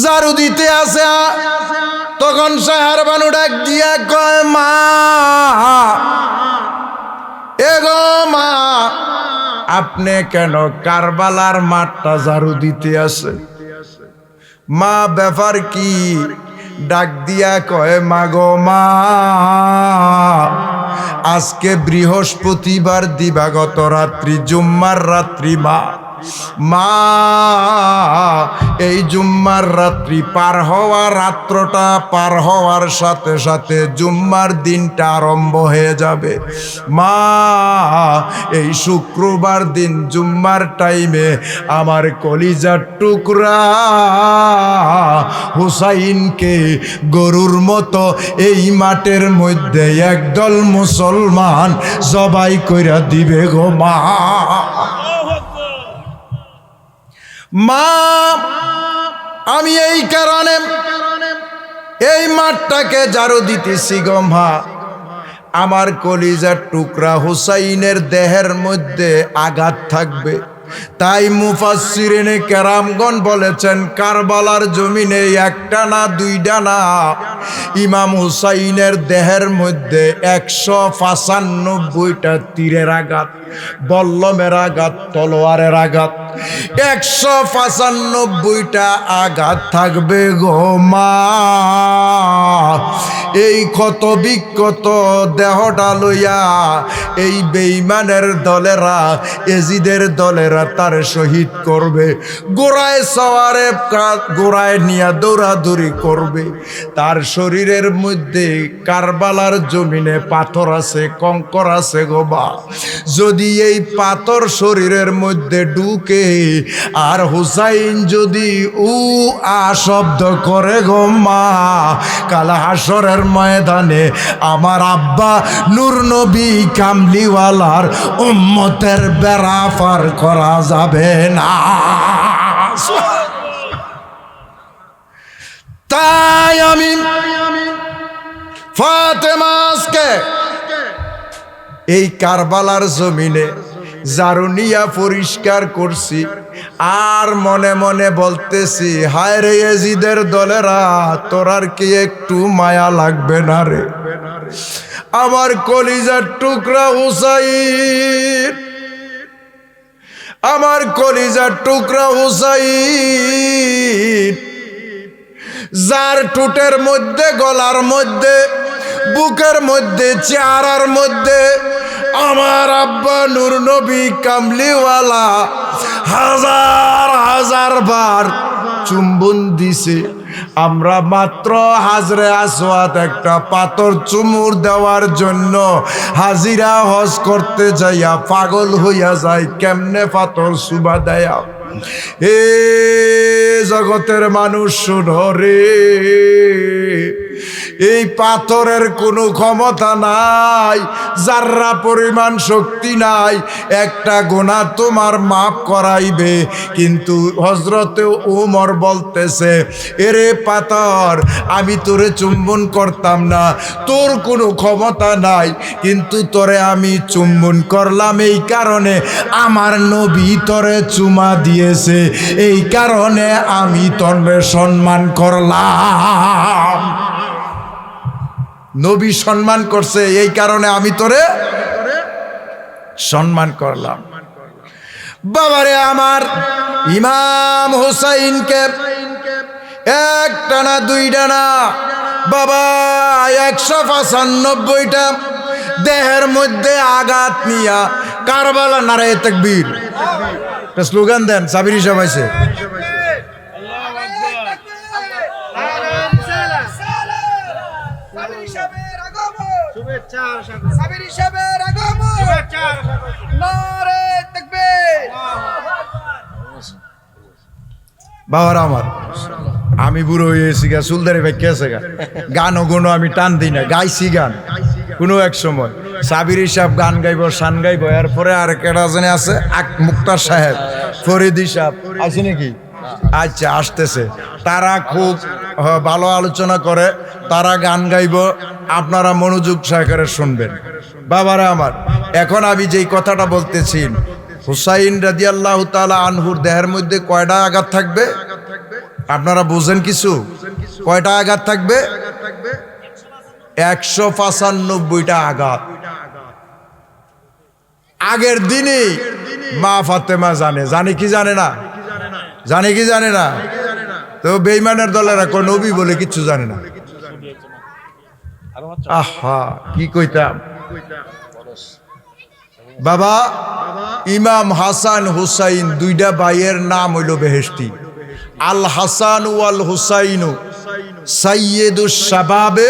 জারু দিতে আসে, তখন সাহার বানু ডাক দিয়া কয়, মা এগো মা, আপনি কেন কারবালার মাঠটা জারু দিতে আসে? মা ব্যাপার কি? ডাক দিয়া কয়, মা গো মা, আজকে বৃহস্পতিবার দিবাগত রাত্রি, জুম্মার রাত্রি মা। এই জুম্মার রাত্রি পার হওয়া, রাত্রটা পার হওয়ার সাথে সাথে জুম্মার দিনটা আরম্ভ হয়ে যাবে। মা, এই শুক্রবার দিন জুম্মার টাইমে আমার কলিজার টুকরা হুসাইনকে গরুর মতো এই মাঠের মধ্যে একদল মুসলমান জবাই কইরা দিবে গো মা। মা, আমি এই কারণে এই মাঠটাকে জারু দিতেছি গো মা, আমার কলিজার টুকরা হুসাইনের দেহের মধ্যে আঘাত থাকবে। তাই মুফাসসিরিনে কেরামগণ বলেছেন, কারবালার জমিনে একটা না দুইটা না, ইমাম হুসাইনের দেহের মধ্যে 195টা তীরের আঘাত, বল্লমের আঘাত, তলোয়ারের আঘাত, 195টা আঘাত থাকবে গো মা। এই ক্ষত বিক্ষত দেহটা লইয়া এই বেঈমানের দলেরা, এজিদের দলেরা তার শহীদ করবে। গোড়ায় সওয়ারে গোড়ায় নিয়ে দৌড়াদৌড়ি করবে। তার শরীরের মধ্যে কারবালার জমিনে পাথর আছে, কঙ্কর আছে গো মা। যদি এই পাথর শরীরের মধ্যে ঢুকে আর হুসাইন যদি শব্দ করে গো মা, কাল হাসরের ময়দানে আমার আব্বা নূর নবী কামলিওয়ালার উম্মতের বেড়া পার করা যাবে না। তাই আমি ফাতেমা আজকে এই কারবালার জমিনে জারুনিয়া পরিষ্কার করছি, আর মনে মনে বলতেছি, হায় রে এজিদের দলেরা, তোরার কি একটু মায়া লাগবে না রে? আমার কলিজার টুকরা হুসাইন, আমার কলিজার টুকরা হুসাইন, যার ঠোঁটের মধ্যে, গলার মধ্যে, বুকের মধ্যে, চেহারার মধ্যে আমার আব্বা নূর নবী কামলিওয়ালা হাজার হাজার বার চুম্বন দিছে। আমরা মাত্র হাজরে আসওয়াদ একটা পাথর চুমুর দেওয়ার জন্য হাজিরা হজ করতে যাইয়া পাগল হইয়া যায়, কেমনে পাথর চুমা দেয়া। এ জগতের মানুষ শুনো রে, এই পাথরের কোনো ক্ষমতা নাই, যার্রা পরিমাণ শক্তি নাই, একটা গুনাহ তোমার মাফ করাইবে। কিন্তু হযরতে ওমর বলতেছে, এরে পাথর, আমি তোরে চুম্বন করতাম না, তোর কোনো ক্ষমতা নাই, কিন্তু তোরে আমি চুম্বন করলাম এই কারণে আমার নবী তোরে চুমা দিয়েছে, এই কারণে আমি তোরে সম্মান করলাম। নবী সম্মান করছে, এই কারণে আমি তোরে সম্মান করলাম। বাবারে আমার ইমাম হুসাইনকে একটা না দুইটা না বাবা 195টা দেহের মধ্যে আঘাত নিয়া কারবালা নারায়ে তাকবীর স্লোগান দেন। সাবির হিসাব আছে, বাবার আমার আমি বুড়ো হয়েছি গা, চুলদারি ভাইকে আছে গা, গান ও গুণ আমি টান দিই না, গাইছি গান কোনো এক সময়। সাবির সাহেব গান গাইব, শান গাইব, এরপরে আর কেটা জানে আছে মুক্তার সাহেব, ফরিদি সাহেব আছে নাকি? আচ্ছা, আসতেছে। তারা খুব ভালো আলোচনা করে, তারা গান গাইব, আপনারা মনোযোগ সহকারে শুনবেন। বাবারা আমার, এখন আমি যেই কথাটা বলতেছি, হুসাইন রাদিয়াল্লাহু তাআলা আনহুর দেহের মধ্যে কয়টা আঘাত থাকবে? আপনারা বুঝেন কিছু? কয়টা আঘাত থাকবে? 195টা আঘাত। আগের দিনই মা ফাতেমা জানে কি জানে না? জানে কি জানে না? তো বেঈমানের দলেরা কোন নবী বলে কিচ্ছু জানে না। আহা কি কইতাম বাবা। ইমাম হাসান হুসাইন দুইটা ভাইয়ের নাম হইল বেহেশতি। আল হাসান ওয়াল হুসাইন সাইয়্যিদুশ শাবাবে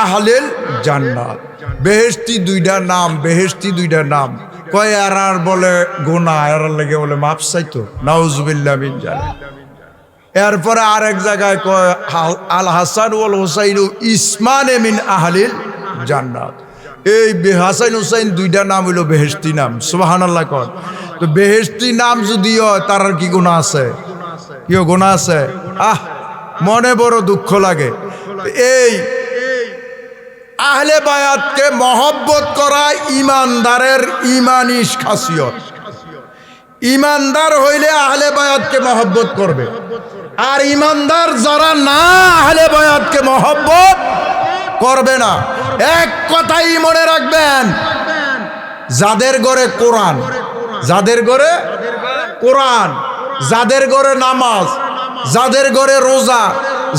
আহলিল জান্নাত। বেহেশতি দুইটা নাম, বেহেশতি দুইটা নাম। কয় আর বলে গুনাহ, আর লাগে বলে মাপ চাইতো, নাউজুবিল্লাহ মিন জালিক। এরপরে আরেক জায়গায় কয় আল হাসান ওয়াল হুসাইন ইসমানে মিন আহলিল জান্নাত। এই হাসান হুসাইন দুইটা নাম হইল বেহেশতি নাম। সুবহানাল্লাহ কর। তো বেহেশতি নাম যদি হয় তার আর কি গুনাহ আছে? কি গুনাহ আছে? মনে বড় দুঃখ লাগে। এই আহলে বায়াতকে মহব্বত করা ইমানদারের ইমানি খাসিয়ত। ইমানদার হইলে আহলে বায়াতকে মহব্বত করবে, আর ইমানদার যারা না আহলে বায়াতকে মহব্বত করবে না। এক কথাই মনে রাখবেন, যাদের ঘরে কোরআন, যাদের ঘরে কোরআন, যাদের ঘরে নামাজ, যাদের ঘরে রোজা,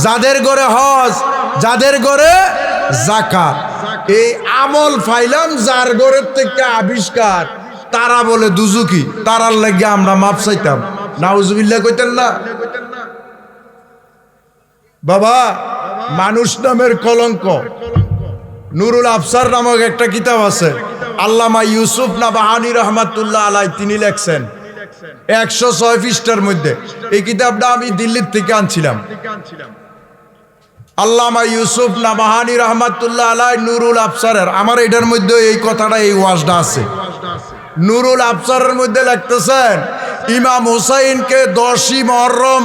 যাদের ঘরে হজ, যাদের ঘরে যাকাত, এই আমল ফাইলাম যার ঘরের থেকে আবিষ্কার, তারা বলে দুজুকি, তারার লাগে আমরা মাপ চাইতাম। নাউজুবিল্লাহ কইতেন না বাবা। মানুষ নামের কলঙ্ক। নুরুল আফসার নামক একটা কিতাব আছে, আল্লামা ইউসুফ নাবাহানী রহমাতুল্লাহ আলাই তিনি লেখছেন 106 পৃষ্ঠার মধ্যে। এই কিতাবটা আমি দিল্লির থেকে আনছিলাম। আল্লামা ইউসুফ নাবাহানী রহমাতুল্লাহ আলাই নুরুল আফসারের, আমার এটার মধ্যে এই কথাটা, এই ওয়াজটা আছে। নুরুল আফসারের মধ্যে লিখতেছেন, ইমাম হুসাইনকে 10ই মুহররম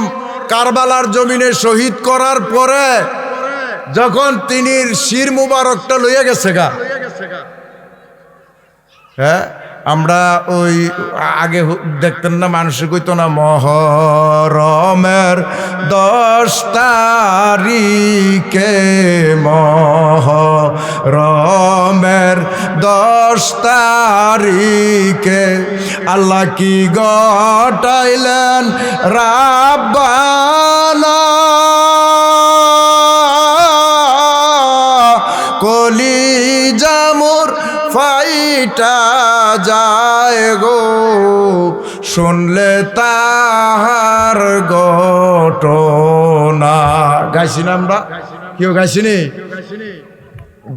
কারবালার জমিনে শহীদ করার পরে যখন তিনি শির মুবারকটা লইয়া গেছে গা, হ্যাঁ আমরা ওই আগে দেখতেন না, মানুষে কইতো না মুহররমের 10 তারিখে, মুহররমের 10 তারিখে আল্লাহ কি ঘটাইলেন রাব্বানা, কলিজা মোর ফাইটা যায় গো শুনলে তাহার ঘটনা। গাইছি না আমরা? কেউ গাইছিনি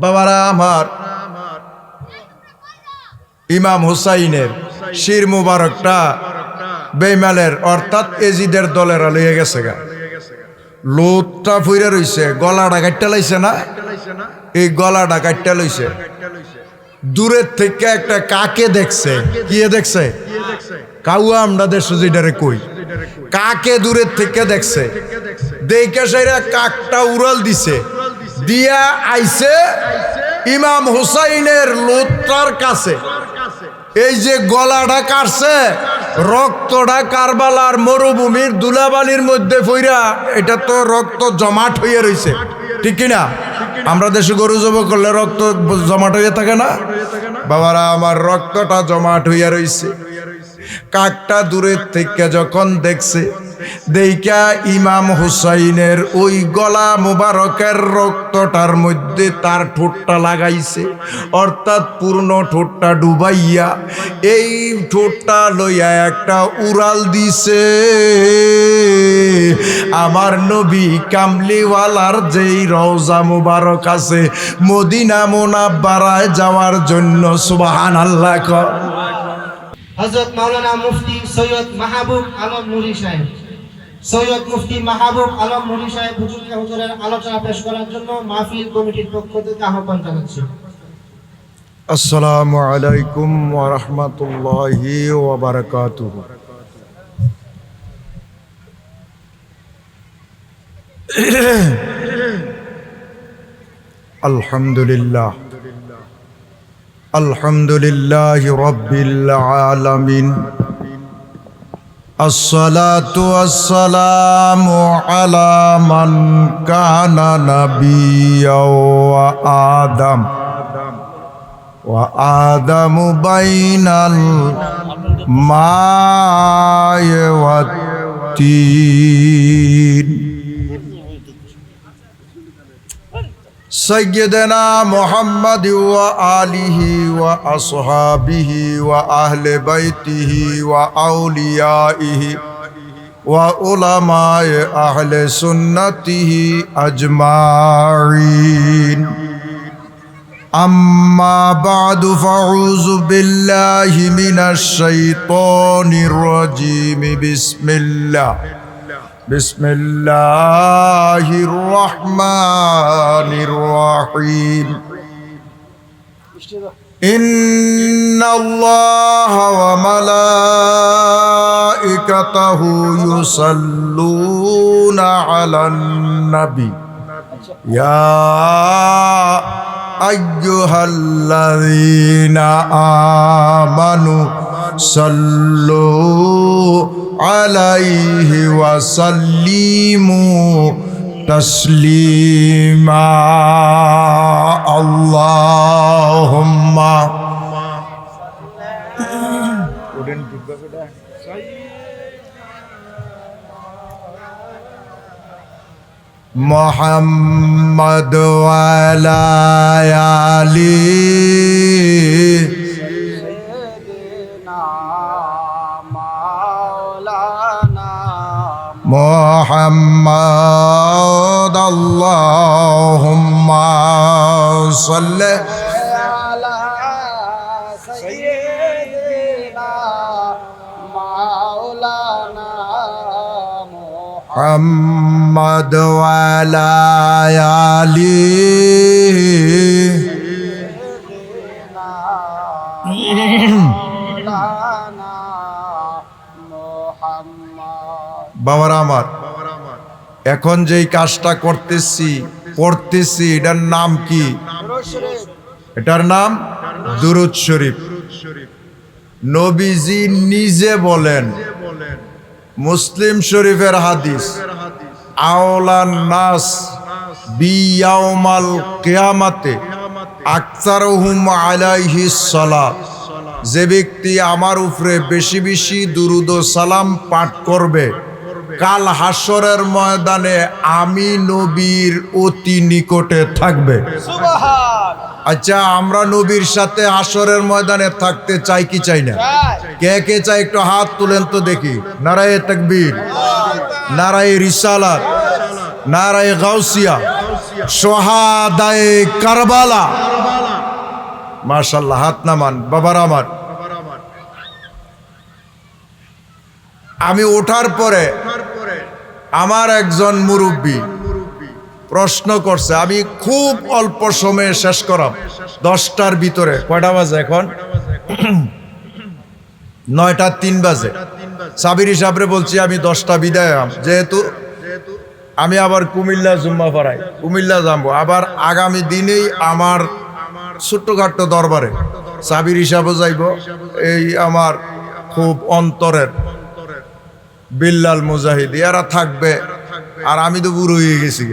বাবারা আমার? ইমাম হুসাইনের শির মুবারকটা বেঈমানের অর্থাৎ এজিদের দলেরা লইয়া গেছে গা। লোটটা ফুইরা রইছে, গলাটা কাটটা লাইছে না, এই গলাটা কাটটা লইছে। দূরের থেকে একটা কাকে দেখছে। কি দেখছে? কাউয়া আমরা দেশ যেটারে কই, কাকে দূরের থেকে দেখছে। দেখে সেরা কাকটা উড়াল দিছে, দিয়া আইছে ইমাম হুসাইনের লোটটার কাছে। এই যে গলাটা কাটছে, রক্তটা কারবালার মরুভূমির দুলাবালির মধ্যে ফইরা, এটা তো রক্ত জমাট হইয়া রইছে, ঠিক কিনা? আমরা দেশে গরু জব করলে রক্ত জমাট হইয়া থাকে না বাবারা আমার? রক্তটা জমাট হইয়া রইছে। কাকটা দূরের থেকে যখন দেখছে, দেইকা ইমাম হুসাইনের ওই গলা মুবারকের রক্তটার মধ্যে তার ঠোঁটটা লাগাইছে, অর্থাৎ পূর্ণ ঠোঁটটা ডুবাইয়া এই ঠোঁটটা লইয়া একটা উড়াল দিছে আমার নবী কামলিওয়ালার যেই রওজা মুবারক আছে মদিনা মুনাব্বারায় যাওয়ার জন্য। সুবহানাল্লাহ। হযরত মাওলানা মুফতি সৈয়দ মাহবুব আলম নুরি সাহেব, সৈয়দ মুফতি মাহবুব আলম নুরি সাহেব হুজুরের আলোচনা পেশ করার জন্য মাহফিল কমিটির পক্ষ থেকে আহ্বান জানাচ্ছি। আসসালামু আলাইকুম ওয়া রাহমাতুল্লাহি ওয়া বারাকাতুহু। আলহামদুলিল্লাহ, আলহামদুলিল্লাহি রাব্বিল আলামিন, الصلاة والسلام على من كان نبيا وآدم بين الماء والتين سيدنا محمد وآله وأصحابه وأهل بيته وأوليائه وعلماء أهل سنته أجمعين أما بعد فأعوذ بالله من الشيطان الرجيم بسم الله الرحمن الرحيم إن الله وملائكته يصلون على النبي يا أيها الذين آمنوا صلوا عليه وسلموا تسليما اللهم محمد وعلى آله محمد اللهم صل على سيدنا مولانا محمد وعلى বাবারা আমার এখন যেই কাজটা পড়তেছি এটার নাম কি? এটার নাম দুরূদ শরীফ। নবীজি নিজে বলেন, মুসলিম শরীফের হাদিস, আওলান নাস বিয়াউমাল কিয়ামাতে আকসারুহুম আলাইহিস সালাত, যে ব্যক্তি আমার উপরে বেশি বেশি দুরূদ ও সালাম পাঠ করবে, কাল হাসরের ময়দানে আমি নবীর অতি নিকটে থাকবে। আচ্ছা, আমরা নবীর সাথে হাসরের ময়দানে থাকতে চাই কি চাই না? কে কে চাই একটু হাত তুলেন তো দেখি। নারায়ে তাকবীর, নারায়ে রিসালাত, নারায়ে গাউসিয়া, সোহাদায়ে কারবালা। মাশাআল্লাহ, হাত নামান বাবার আমার। আমি ওঠার পরে আমার একজন মুরব্বী প্রশ্ন করছে, আমি খুব অল্প সময়ে শেষ করাম, 10টার ভিতরে। কয়টা বাজে এখন? 9:03 বাজে। সাবির হিসাবে বলছি আমি 10টা বিদায়, যেহেতু আমি আবার কুমিল্লা জুম্মা পড়াই, কুমিল্লা যাবো। আবার আগামী দিনেই আমার ছোট্টখাট্ট দরবারে সাবির হিসাবে যাইব। এই আমার খুব অন্তরের বিল্লাল মুজাহিদ এরা থাকবে, আর আমি তো বুড়ো হয়ে গেছি।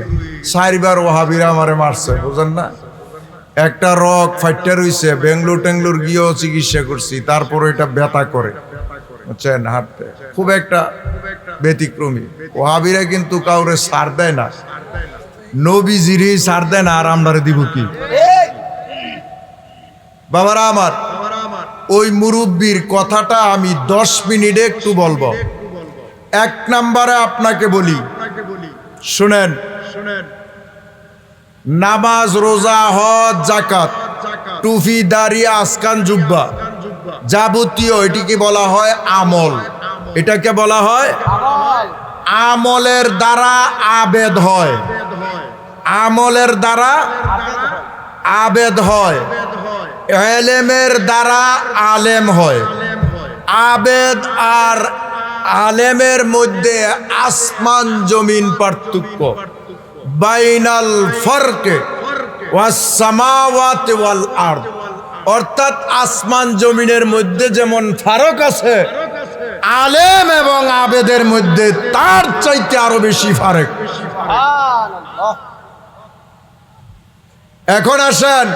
4বার ওয়াহাবিরা আমারে মারছে, বুঝেন না? একটা রক ফাইটার হইছে, বেঙ্গলোর গিয়েও চিকিৎসা করছি, তারপর এটা ব্যথা করে, বুঝছেন, হাঁটতে খুব একটা ব্যতিক্রমী। ওয়াহাবিরা কিন্তু কাউরে ছাড় দেয় না, নবীজিরই ছাড় দেয় না, আর আমরারে দিব কি? বাবারা আমার, ওই মুরব্বীর কথাটা আমি 10 মিনিটে একটু বলবো। 1 নম্বরে আপনাকে বলি, শুনেন, নামাজ, রোজা, হজ, যাকাত, টুফি, দাড়ি, আসকান, জুব্বা, যাবতীয় এটিকে বলা হয় আমল। এটাকে বলা হয় আমলের দ্বারা আবেদ হয়, আমলের দ্বারা আবেদ হয়, এলেমের দ্বারা আলেম হয়। আবেদ আর আলেমের মধ্যে আসমান জমিন পার্থক্য। বাইনাল ফারকে ওয়াস সামাওয়াতি ওয়াল আরদ, অর্থাৎ আসমান জমিনের মধ্যে যেমন ফারক আছে, আলেম এবং আবেদের মধ্যে তার চাইতে আরো বেশি ফারাক। সুবহানাল্লাহ। এখন আসেন,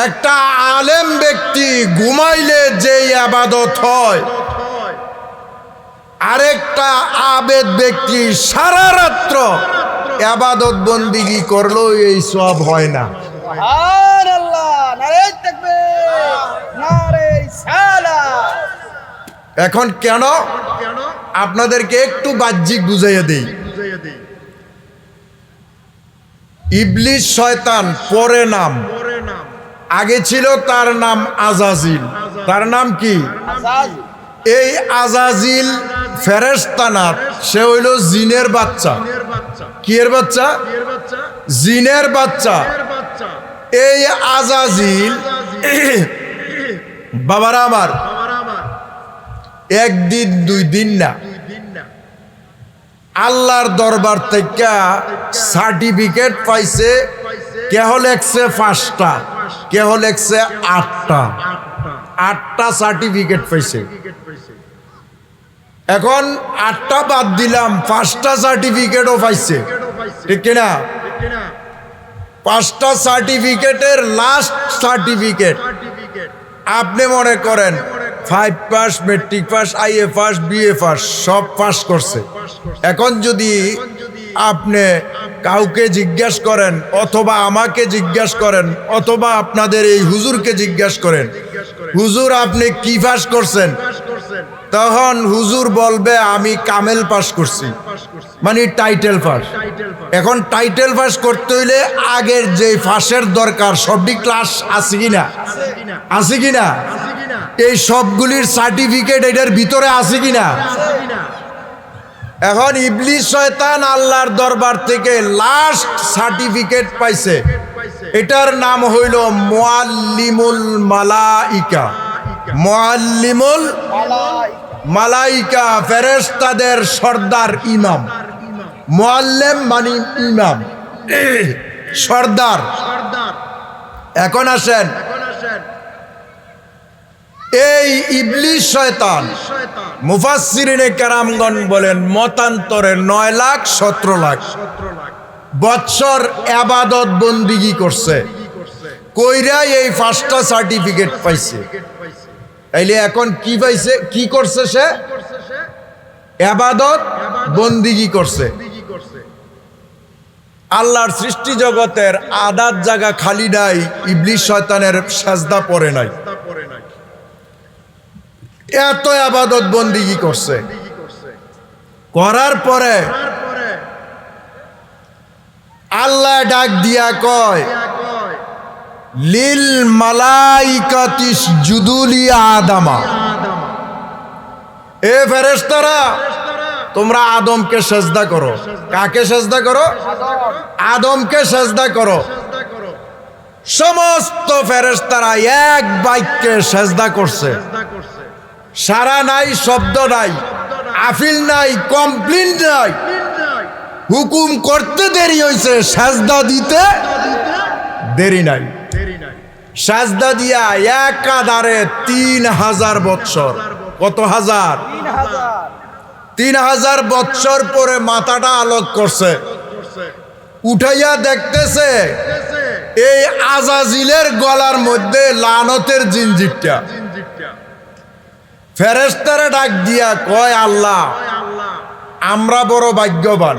একটা আলেম ব্যক্তি ঘুমাইলে যেই আবাদত হয়, আরেকটা আবেদ ব্যক্তি সারা রাত্র আবাদত বন্দিগি করলেও এই সব হয় না। সুবহানাল্লাহ। নারে তাকবীর, নারে সালাত। এখন কেন আপনাদেরকে একটু বাহ্যিক বুঝাইয়া দেই। ইবলিস শয়তান পরে নাম, আগে ছিল তার নাম আজাজিল। তার নাম কি? আজাদ। এই আজাজিল ফেরেশতা না, সে হইল জিনের বাচ্চা। কি এর বাচ্চা? জিনের বাচ্চা। এই আজাজিল বাবারা আমার একদিন দুই দিন না, আল্লাহর দরবার থেকে সার্টিফিকেট পাইছে। কেহ লেখছে 5টা, কেহ লেখছে 8টা। 8টা সার্টিফিকেট পাইছে। এখন 8টা বাদ দিলাম, 5টা সার্টিফিকেটও পাইছে, ঠিক কিনা? 5টা সার্টিফিকেটের লাস্ট সার্টিফিকেট আপনি মনে করেন 5 pass, matric pass, IA pass, BA pass, সব পাস করছে। এখন যদি আপনি কাউকে জিজ্ঞাসা করেন, অথবা আমাকে জিজ্ঞাসা করেন, অথবা আপনাদের এই হুজুরকে জিজ্ঞাসা করেন, হুজুর আপনি কি পাস করছেন, তখন হুজুর বলবে আমি কামেল পাস করছি, মানে টাইটেল পাস। এখন টাইটেল পাস করতে হইলে আগের যে পাসের দরকার সবটি ক্লাস আছে কিনা, আছে কিনা, এই সবগুলির সার্টিফিকেট এটার ভিতরে আছে কিনা। এখন ইবলিস শয়তান আল্লাহর দরবার থেকে লাস্ট সার্টিফিকেট পাইছে, এটার নাম হইল মুআল্লিমুল মালাইকা। মুআল্লিমুল মালাইকা, ফেরেশতাদের সর্দার ইমাম। মুআল্লিম মানে ইমাম, সর্দার। এখন আসেন, এই ইবলিস শয়তান মুফাসসিরিনে কেরামগণ বলেন মতান্তরে 9,17,00,000 বৎসর আবাদত বন্দিগি করছে, কইরা এই 5টা সার্টিফিকেট পাইছে। তাইলে এখন কি পাইছে, কি করছে? সে আবাদত বন্দিগি করছে। আল্লাহর সৃষ্টি জগতের আদাত জায়গা খালি নাই, ইবলিস শয়তানের সাজদা পড়ে নাই, এত আবাদত বন্দিগি করছে। করার পরে আল্লাহ ডাক দিয়া কয়, লিল মালাইকাতিস জুদুলি আদামা, এ ফেরেশতারা তোমরা আদমকে সেজদা করো। কাকে সেজদা করো? আদমকে সেজদা করো। সমস্ত ফেরেশতারা এক বাক্যে সেজদা করছে। সারা নাই, শব্দ নাই, আফিল নাই, কমপ্লেন নাই। হুকুম করতে দেরি হয়েছে, সেজদা দিতে দেরি নাই। সেজদা দিয়া একাধারে 3,000 বৎসর। কত হাজার? 3,000 বৎসর পরে মাথাটা আলোক করছে, উঠাইয়া দেখতেছে এই আজাজিলের গলার মধ্যে লানতের জিনজিরটা। ফেরেশতারা ডাক দিয়া কয়, আল্লাহ আমরা বড় ভাগ্যবান,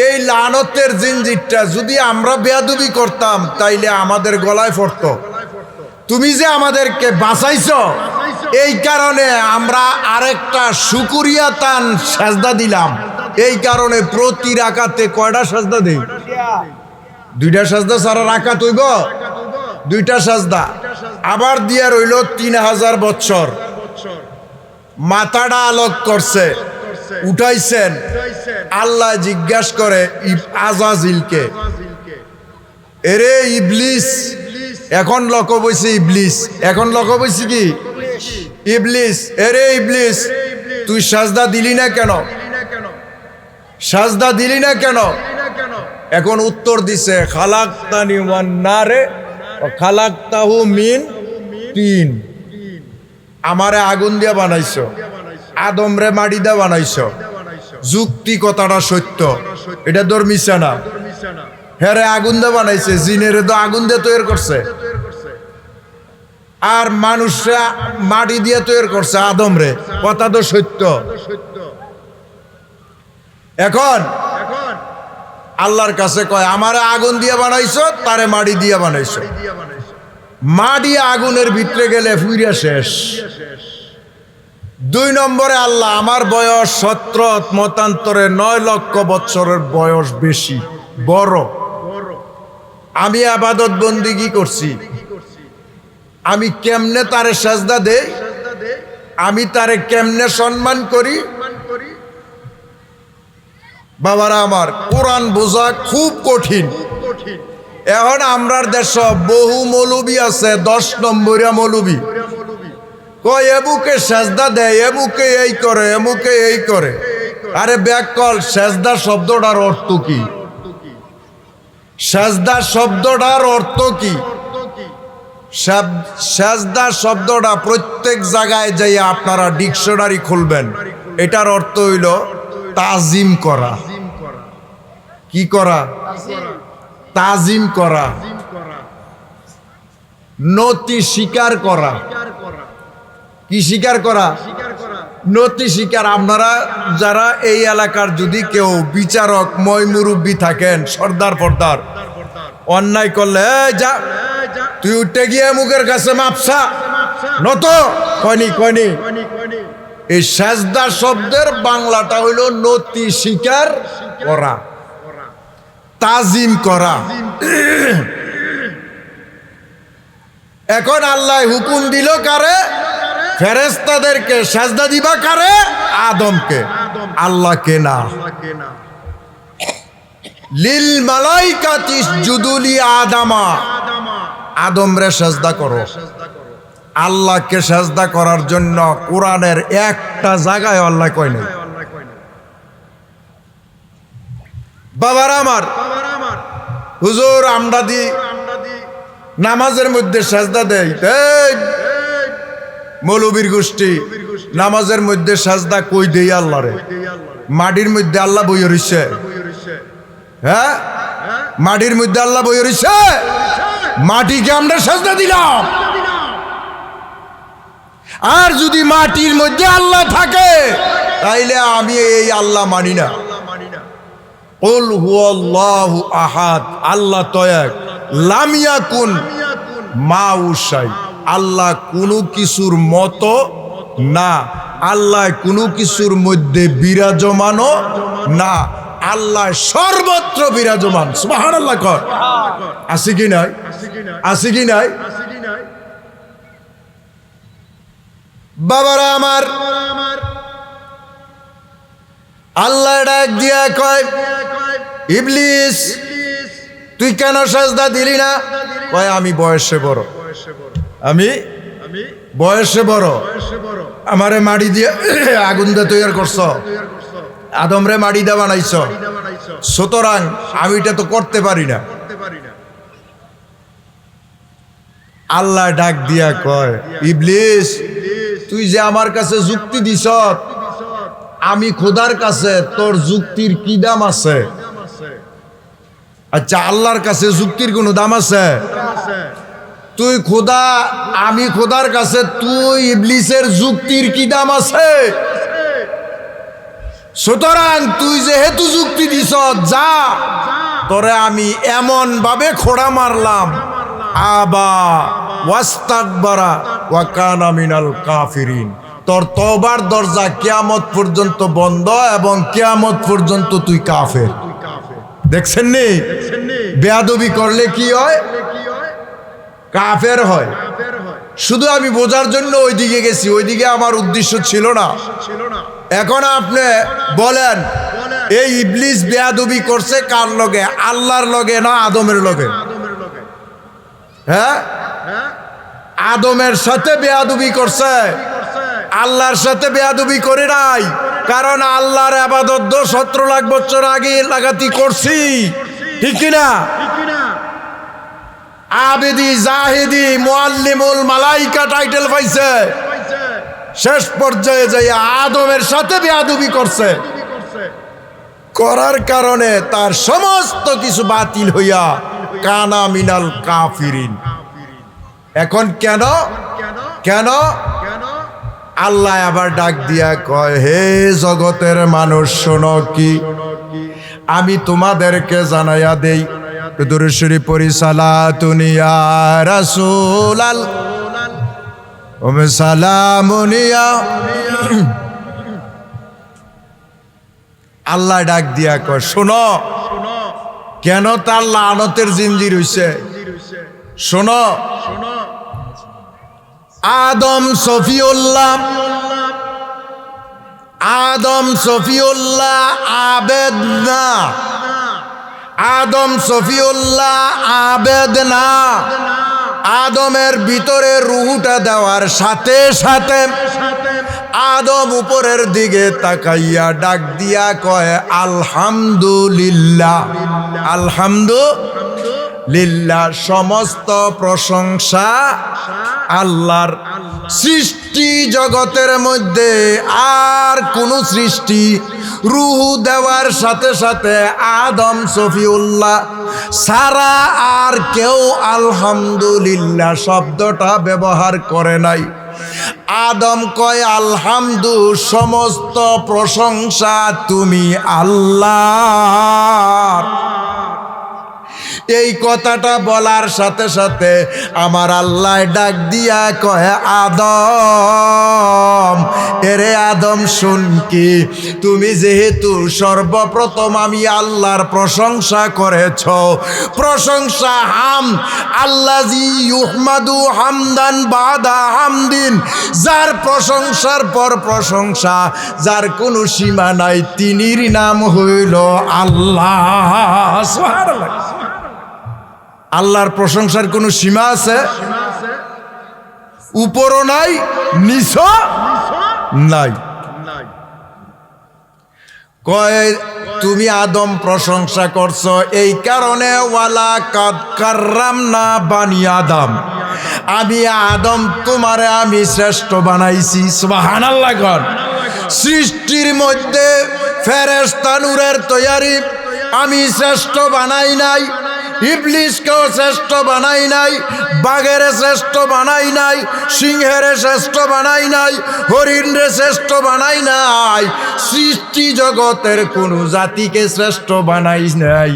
এই লানতের জিনজিরটা যদি আমরা বেয়াদবি করতাম তাইলে আমাদের গলায় পড়তো। তুমি যে আমাদেরকে বাঁচাইছো, এই কারণে আমরা আরেকটা শুকরিয়া তান সেজদা দিলাম। এই কারণে প্রতি রাকাতে কয়টা সেজদা দেই? 2টা সেজদা সারা রাকাত হইব, 2টা সেজদা। আবার দিয়া রইল 3,000 বৎসর। মাথাটা আলোক করছে, উঠাইছেন। আল্লাহ জিজ্ঞাসা করে আজাজিলকে, এরে ইবলিস, এখন লকব হইছে ইবলিস, এখন লকব হইছে কি? ইবলিস। এরে ইবলিস, তুই সাজদা দিলি না কেন? সাজদা দিলি না কেন? এখন উত্তর দিছে, খালাকতানি ওয়ান নারে ওয়া খালাকতাহু মিন তিন। আমারে আগুন দিয়ে বানাইছো, আদমরে মাটি দিয়ে বানাইছো, যুক্তি কথাটা সত্য, এটা ধর্মিছে না। হ্যাঁ আগুন দিয়ে বানাইছে, জিনের তো আগুন দিয়ে তৈরি করছে, আর মানুষরা মাটি দিয়ে তৈরি করছে আদমরে, কথা তো সত্য। এখন আল্লাহর কাছে কয় আমারে আগুন দিয়ে বানাইছো, তারে মাটি দিয়ে বানাইছো। মাটি আগুনের ভিতরে গেলে ফুইরা শেষ। 2 নম্বরে আল্লাহ আমার বয়স 17 মতান্তরে 9 লক্ষ বৎসরের বয়স বেশি বড়, আমি আবাদত বন্দিগি করছি, আমি কেমনে তারে সাজদা দেই, আমি তারে কেমনে সম্মান করি। বাবারা আমার, কোরআন বোঝা খুব কঠিন। এখন আমরার দেশ বহু মৌলবী আছে, 10 নম্বরিয়া মৌলবী, কয় এবুকে সাজদা দেয়, এবুকে এই করে, এমুকে এই করে। আরে ব্যাকল, সাজদা শব্দটার অর্থ কি? সাজদা শব্দটার অর্থ কি? সাজদা শব্দটা প্রত্যেক জায়গায় যাই আপনারা ডিকশনারি খুলবেন, এটার অর্থ হইল তাজিম করা। কি করা? তাজিম করা, নতি স্বীকার করা। কি স্বীকার করা? নতি স্বীকার। আপনারা যারা এই এলাকার যদি কেউ বিচারক ময়মুরব্বী থাকেন, সর্দার ফর্দার, অন্যায় করলে এই যা তুই উঠে গিয়ে মুখের কাছে মাপসা নত কয়নি কয়নি। এই সাজদা শব্দের বাংলাটা হইল নতি স্বীকার করা, তাজিম করা। এখন আল্লাহ হুকুম দিল কারে? ফেরেশতাদেরকে। সাজদা দিবা কারে? আদমকে, আল্লাহকে না। লিল মালাইকাতি ইসজুদু লি আদামা, আদমরে সাজদা করো। আল্লাহকে সাজদা করার জন্য কোরআনের একটা জায়গায় আল্লাহ কয় নাই। বাবারা আমার, হুজুর আমরা দি নামাজের মধ্যে সাজদা দেই, মৌলবীর গোষ্ঠী নামাজের মধ্যে সাজদা কই দেই আল্লাহরে? মাটির মধ্যে আল্লাহ বইয়ে রইছে। হ্যাঁ, মাটির মধ্যে আল্লাহ বইয়ে রইছে, মাটিকে আমরা সাজদা দিলাম। আর যদি মাটির মধ্যে আল্লাহ থাকে তাইলে আমি এই আল্লাহ মানি না। কুল হুয়াল্লাহু আহাদ, আল্লাহ তো এক, লাম ইয়াকুন মাউ শাই, আল্লাহ কোনো কিছুর মতো না, আল্লাহ কোনো কিছুর মধ্যে বিরাজমানও না, আল্লাহ সর্বত্র বিরাজমান। সুবহানাল্লাহ কর। আছে কি নাই? আছে কি নাই? বাবারা আমার, আল্লাহ ডাক দিয়া কয় ইবলিস তুই কেন সাজদা দিলি না? কয় আমি বয়সে বড়, আমি বয়সে বড়, আমারে মাটি দিয়ে আগুন দিয়ে তৈরি করছ, আদমরে মাটি দিয়ে বানাইছ, সুতরাং আমি এটা তো করতে পারি না। আল্লাহ ডাক দিয়া কয় ইবলিস তুই যে আমার কাছে যুক্তি দিছ, আমি খোদার কাছে তোর যুক্তির কি দাম আছে? আচ্ছা, আল্লাহর কাছে যুক্তির কোনো দাম আছে? তুই খোদা, আমি খোদার কাছে, তুই ইবলিসের যুক্তির কি দাম আছে? সুতরাং তুই যেহেতু যুক্তি দিছ, যা, তোরে আমি এমন ভাবে খোড়া মারলাম, আবা ওয়াস্তাকবারা ওয়া কানা মিনাল কাফিরিন, তোর তওবার দরজা কিয়ামত পর্যন্ত বন্ধ এবং কিয়ামত পর্যন্ত তুই কাফের। দেখছেন নি? বেয়াদবি করলে কি হয়? কাফের হয়। শুধু আমি বোঝার জন্য ওইদিকে গেছি, ওইদিকে আমার উদ্দেশ্য ছিল না। এখন আপনি বলেন এই ইবলিস বেয়াদবি করছে কার লগে? আল্লাহর লগে না আদমের লগে? হ্যাঁ, আদমের সাথে বেয়াদবি করছে, আল্লাহর সাথে বেয়াদবি করে নাই। কারণ আল্লাহর ইবাদত 17 লাখ বছর আগে লাগাতি করছি, ঠিক কিনা? আবেদি, জাহিদি, মুআল্লিমুল মালাইকা টাইটেল পাইছে। শেষ পর্যায়ে যাই আদমের সাথে বেয়াদবি করছে, করার কারণে তার সমস্ত কিছু বাতিল হইয়া কানা মিনাল কাফিরিন। এখন কেন কেন আল্লাহ আবার ডাক দিয়া কয়, হে জগতের মানুষ শোনো, কি আমি তোমাদেরকে জানাইয়া দেই। দুরূদ শরীফ পড়ি, সালাতুন ইয়া রাসূলাল ওয়া সালামুন ইয়া। আল্লাহ ডাক দিয়া কয়, শোনো, কেন তার লানতের জিঞ্জির হইছে, শোনো। আদম সফিউল্লাহ আবেদ না, আদম সফিউল্লাহ আবেদ না। আদমের ভিতরে রুহুটা দেওয়ার সাথে সাথে আদম উপরের দিকে তাকাইয়া ডাক দিয়া কয়, আলহামদুলিল্লাহ, আলহামদুলিল্লাহ, সমস্ত প্রশংসা আল্লাহর। সৃষ্টি জগতের মধ্যে আর কোন সৃষ্টি রুহু দেওয়ার সাথে সাথে আদম সফিউল্লাহ সারা আর কেউ আলহামদুলিল্লাহ শব্দটা ব্যবহার করে নাই। আদম কয়, আলহামদু, সমস্ত প্রশংসা তুমি আল্লাহর। এই কথাটা বলার সাথে সাথে আমার আল্লাহ ডাক দিয়া কয়, আদম, এরে আদম শুন, কি তুমি যেহেতু সর্বপ্রথম আমি আল্লাহর প্রশংসা করেছ, প্রশংসা হাম আল্লাজি ইউহমাদু হামদান বাদা হামদিন, যার প্রশংসার পর প্রশংসা, যার কোনো সীমা নাই, তিনির নাম হইল আল্লাহ। সুবহানাল্লাহ। আল্লাহর প্রশংসার কোনো সীমা আছে? উপরও নাই, নিচও নাই। কয়, তুমি আদম প্রশংসা করছো এই কারণে, ওয়ালা কাদ কাররামনা বানি আদম, আমি আদম তোমারে আমি শ্রেষ্ঠ বানাইছি। সুবহানাল্লাহ। সৃষ্টির মধ্যে ফেরেশতা নূরের তৈয়ারি আমি শ্রেষ্ঠ বানাই নাই, ইবলিসকেও শ্রেষ্ঠ বানাই নাই, বাঘের শ্রেষ্ঠ বানাই নাই, সিংহের শ্রেষ্ঠ বানাই নাই, হরিণরে শ্রেষ্ঠ বানাই নাই, সৃষ্টি জগতের কোন জাতিকে শ্রেষ্ঠ বানাই নাই।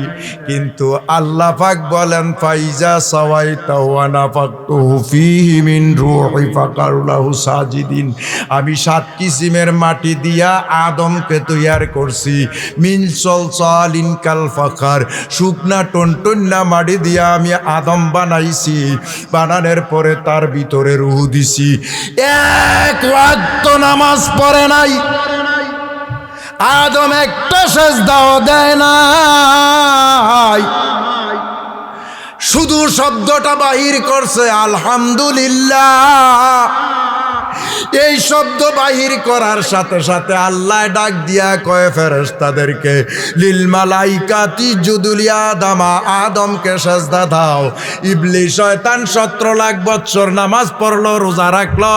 কিন্তু আল্লাহ পাক বলেন, ফাইজা সাওয়াইতাহু ওয়া নাফাখতুহু ফীহি মিন রূহি ফাকাউ লাহু সাজিদিন, আমি 7 কিসিমের মাটি দিয়া আদমকে তৈয়ার করছি। মিন সলসালিন কাল ফাখার, শুকনা টনটন না মাটি দিয়া আমি আদম বানাইছি। বানানোর পরে তার ভিতরে রূহ দিছি। এক ওয়াক্ত নামাজ পড়ে নাই আদম, একটা সেজদাও দেয় নাই, শুধু শব্দটা বাহির করছে আলহামদুলিল্লাহ। এই শব্দ বাহির করার সাথে সাথে আল্লাহ ডাক দিয়া কয় ফেরেশতাদেরকে, লিল মালাইকাতি জুদুল আদামা, আদমকে সাজদা দাও। ইবলিস শয়তান 17 লাখ বছর নামাজ পড়লো, রোজা রাখলো,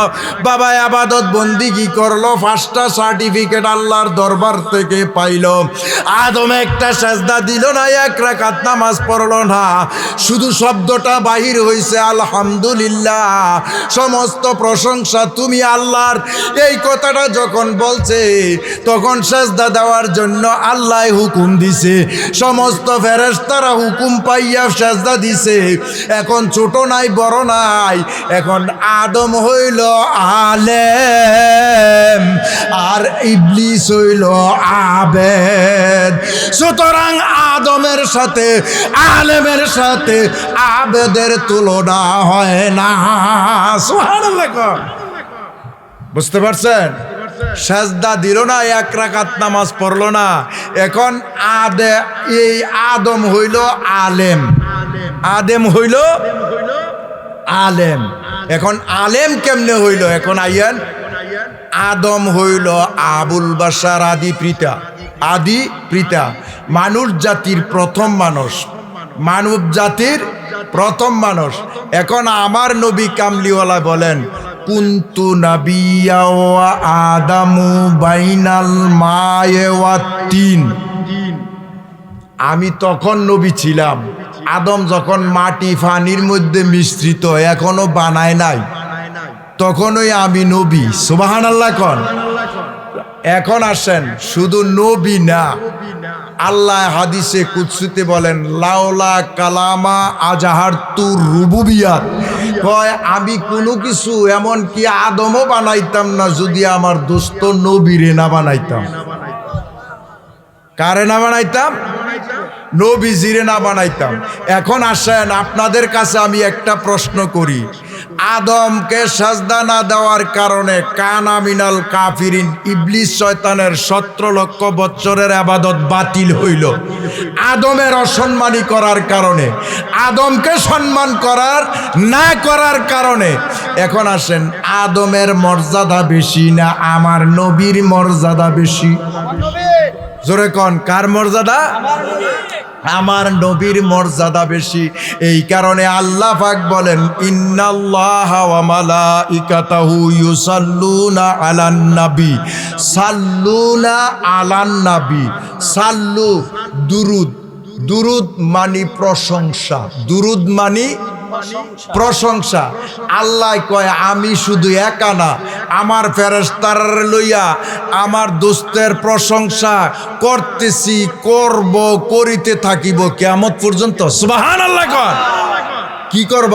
বাবা ইবাদত বন্দিগি করলো, 5টা সার্টিফিকেট আল্লাহর দরবার থেকে পাইলো। আদম একটা সাজদা দিল না, 1 রাকাত নামাজ পড়লো না, শুধু শব্দটা বাহির হইছে আলহামদুলিল্লাহ, সমস্ত প্রশংসা তুমি আল্লাহর। এই কথাটা যখন বলছে তখন সেজদা দেওয়ার জন্য আল্লাহ হুকুম দিছে, সমস্ত ফেরেশতারা হুকুম পাইয়া সেজদা দিছে। এখন ছোট নাই, বড় নাই, এখন আদম হইল আলেম আর ইবলিস হইল আবেদ। সুতরাং আদমের সাথে আলেমের সাথে আবেদের তুলনা হয় না। সুবহানাল্লাহ। বুঝতে পারছেন? সাজদা দিল না, 1 রাকাত নামাজ পড়লো না, এখন এই আদম হইল আলেম, আদম হইল আলেম। এখন আলেম কেমনে হইল? এখন আইয়ান, আদম হইল আবুল বাশার, আদি পিতা, মানুষ জাতির প্রথম মানুষ, মানব জাতির প্রথম মানুষ। এখন আমার নবী কামলিওয়ালা বলেন, কুনতু নাবিয়্যা ওয়া আদামু বাইনাল মায়ে ওয়াত তিন। আমি তখন নবী ছিলাম, আদম যখন মাটি পানির মধ্যে মিশ্রিত এখনো বানায় নাই, তখনই আমি নবী। সুবহানাল্লাহ কোন। এখন আসেন, শুধু নবী না, আল্লাহ হাদিসে কুদসিতে বলেন লাউলা কালামা আজাহারতু রুবুবিয়াত, কয় আমি কোনো কিছু এমন কি আদমও বানাইতাম না যদি আমার দোস্ত নবীরে না বানাইতাম। কারে না বানাইতাম? নবীজিরে না বানাইতাম। এখন আসেন, আপনাদের কাছে আমি একটা প্রশ্ন করি, আদমকে সাজদা না দেওয়ার কারণে কানা মিনাল কাফিরিন, ইবলিস শয়তানের 17 লক্ষ বছরের ইবাদত বাতিল হইল আদমের অসম্মানী করার কারণে, আদমকে সম্মান করার না করার কারণে। এখন আসেন, আদমের মর্যাদা বেশি না আমার নবীর মর্যাদা বেশি? জোরে কোন, কার মর্যাদা? আমার নবীর মর্যাদা বেশি। এই কারণে আল্লাহ পাক বলেন ইন্নাল্লাহা ওয়া মালাইকাতাহু ইউসাল্লুনা আলান নবী, সাল্লুনা আলান নবী। সাল্লু দুরুদ, দুরুদ মানি প্রশংসা, দুরুদ মানি প্রশংসা। আল্লাহ কয় আমি শুধু একা না, আমার ফেরেশতার লইয়া আমার দোস্তের প্রশংসা করতেছি, করব, করিতে থাকিব কিয়ামত পর্যন্ত। সুবহানাল্লাহ কয়। কি করব?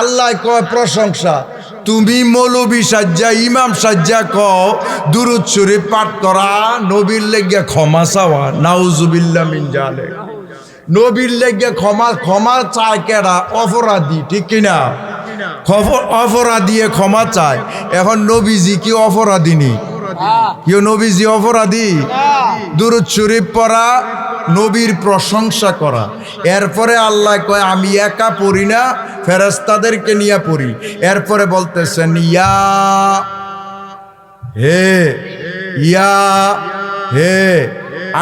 আল্লাহ কয় প্রশংসা। তুমি মৌলবী সাজ্জা, ইমাম সাজ্জা কও দুরূদ শরীফ পাঠ করা, নবীর লেগে ক্ষমা চাওয়া, নাউজুবিল্লাহ মিন জালিক। নবীর লেগে ক্ষমা চায় কেডা? অপরাধী, ঠিক কিনা? অপরাধী ক্ষমা চায়। এখন নবীজি কি অপরাধী নি? কেউ নবীজি অপরাধী? দুরূদ শরীফ পড়া, নবীর প্রশংসা করা। এরপরে আল্লাহ কয় আমি একা পড়ি না, ফেরেশতাদেরকে নিয়ে পড়ি। এরপরে বলতেছেন ইয়া হে, ইয়া হে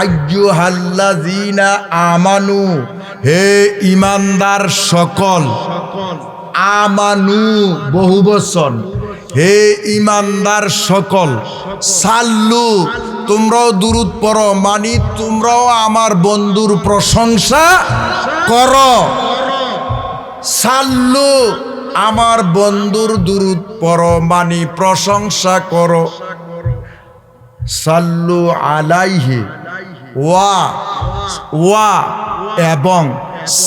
আইয়ুহাল্লাযীনা আমানু, হে ঈমানদার সকল। আমানু বহুবচন, হে ঈমানদার সকল। সাল্লু, তোমরাও দুরূদ পড়ো, মানে তোমরাও আমার বন্ধুর প্রশংসা করো। সাল্লু, আমার বন্ধুর দুরূদ পড়ো মানে প্রশংসা করো। সাল্লু আলাইহি ওয়া এবং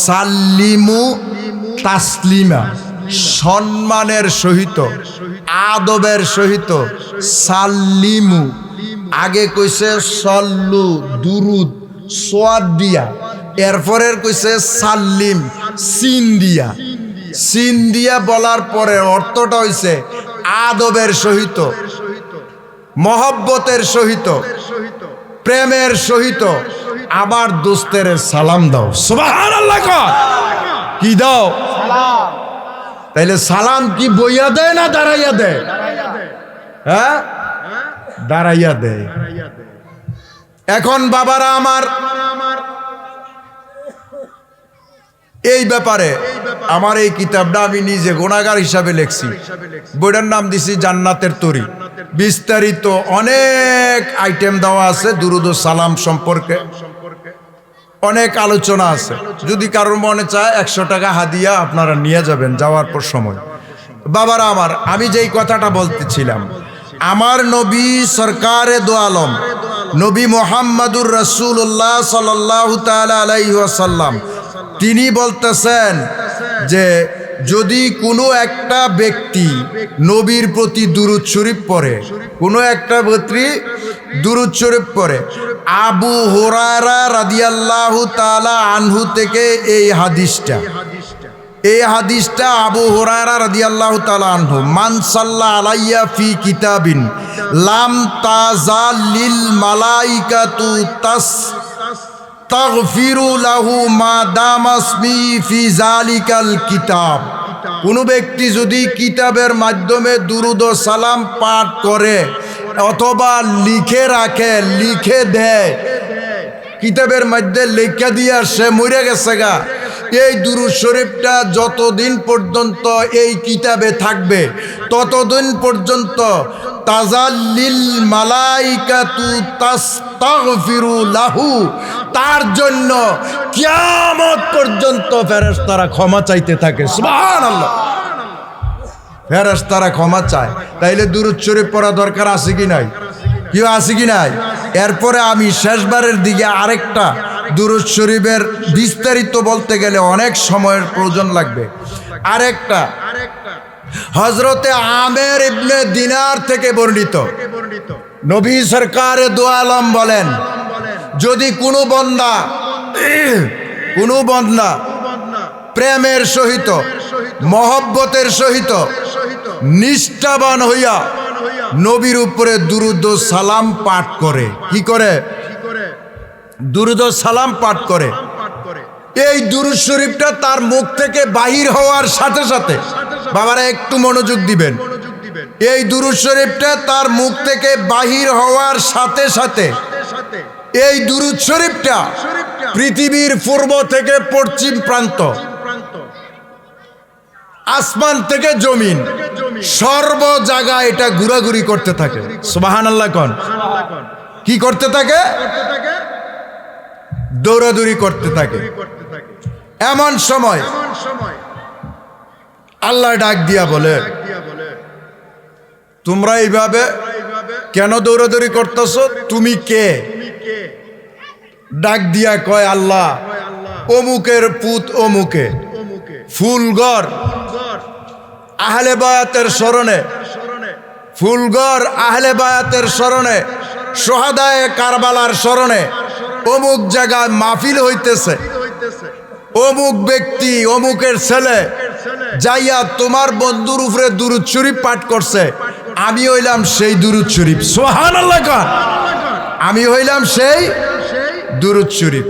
সাল্লিমু তাসলিমা, সম্মানের সহিত, আদবের সহিত। সাল্লিমু আগে কইছে সল্লু দুরুদ সোয়াদ দিয়া, এরপরের কইছে সাল্লিম সিন দিয়া। সিন দিয়া বলার পরে অর্থটা হইছে আদবের সহিত, মহব্বতের সহিত, প্রেমের সহিত আমার দোস্তের সালাম দাও। সুবহানাল্লাহ কর। কি দাও? সালাম। তাইলে সালাম কি বইয়া দেয় না দাঁড়াইয়া দেয়? হ্যাঁ, দাঁড়াইয়া দেয়। এখন বাবারা আমার, এই ব্যাপারে আমার এই কিতাবটা আমি নিজে গুনাহগার হিসাবে লিখছি। বইটার নাম দিছি জান্নাতের তরি। বিস্তারিত অনেক আইটেম দেওয়া আছে দুরূদ ও সালাম সম্পর্কে, অনেক আলোচনা আছে। যদি কারোর মনে চায় 100 টাকা হাদিয়া আপনারা নিয়ে যাবেন যাওয়ার পর সময়। বাবারা আমার, আমি যেই কথাটা বলতেছিলাম, আমার নবী সরকারে দো আলম নবী মুহাম্মাদুর রাসূলুল্লাহ সাল্লাল্লাহু তাআলা আলাইহি ওয়াসাল্লাম তিনি বলতেছেন যে যদি কোনো একটা ব্যক্তি নবীর প্রতি দুরূদ শরীফ পড়ে, কোনো একটা ব্যক্তি দুরূদ শরীফ পড়ে, আবু হুরায়রা রাদিয়াল্লাহু তাআলা আনহু থেকে এই হাদিসটা আবু হুরায়রা রাদিয়াল্লাহু তাআলা আনহু, মান সাল্লা আলাইয়া ফি কিতাবিন লাম তাজাল লিল মালাইকাতু তাগফিরু লাহু মা দামাসমি ফি যালিকাল কিতাব। কোন ব্যক্তি যদি কিতাবের মাধ্যমে দুরূদ ও সালাম পাঠ করে অথবা লিখে রাখে, লিখে দেয়, কিতাবের মধ্যে লেখা দিয়া সে মরে গেছে গা, এই দুরূদ শরীফটা যতদিন পর্যন্ত এই কিতাবে থাকবে ততদিন পর্যন্ত তাজাল্লিল মালাইকাতু তাস্তাগফিরু লাহু, তার জন্য কিয়ামত পর্যন্ত ফেরেশতারা ক্ষমা চাইতে থাকে। সুবহানাল্লাহ, ফেরেশতারা ক্ষমা চায়। তাইলে দুরূদ শরীফ পড়া দরকার আছে কি নাই? কেউ আছে কি নাই? এরপরে আমি শেষবারের দিকে আরেকটা দুরূদ শরীফের বিস্তারিত বলতে গেলে অনেক সময়ের প্রয়োজন লাগবে। আরেকটা হযরতে আমের ইবনে দিনার থেকে বর্ণিত, নবী সরকারে দু আলম বলেন, যদি কোনো বন্দা প্রেমের সহিত মহব্বতের সহিত নিষ্ঠাবান হইয়া নবীর উপরে দুরূদ ও সালাম পাঠ করে, কি করে? দুরূদ ও সালাম পাঠ করে। এই দুরূদ শরীফটা তার মুখ থেকে বাহির হওয়ার সাথে সাথে, বাবারা একটু মনোযোগ দিবেন, এই দুরূদ শরীফটা তার মুখ থেকে বাহির হওয়ার সাথে সাথে এই দুরূদ শরীফটা পৃথিবীর পূর্ব থেকে পশ্চিম প্রান্ত, আসমান থেকে জমিন, সর্ব জায়গায় এটা ঘোরাঘুরি করতে থাকে। সুবহানাল্লাহ কোন? কি করতে থাকে? দৌড়াদৌড়ি করতে থাকে। এমন সময় আল্লাহ ডাক দিয়া বলে, তোমরা এইভাবে কেন দৌড়াদৌড়ি করতেছ? তুমি কে? ডাক দিয়া কয়, আল্লাহ অমুকের পুত অমুকে, ফুলগড় আহলে বায়াতের স্মরণে, ফুলগড় আহলে বায়াতের স্মরণে, শহাদায়ে কারবালার স্মরণে অমুক জায়গায় মাহফিল হইতেছে, অমুক ব্যক্তি অমুকের ছেলে যাইয়া তোমার বন্ধুর উপরে দুরূদ শরীফ পাঠ করছে, আমি হইলাম সেই দুরূদ শরীফ। সুবহানাল্লাহ কান? আমি হইলাম সেই দুরূদ শরীফ।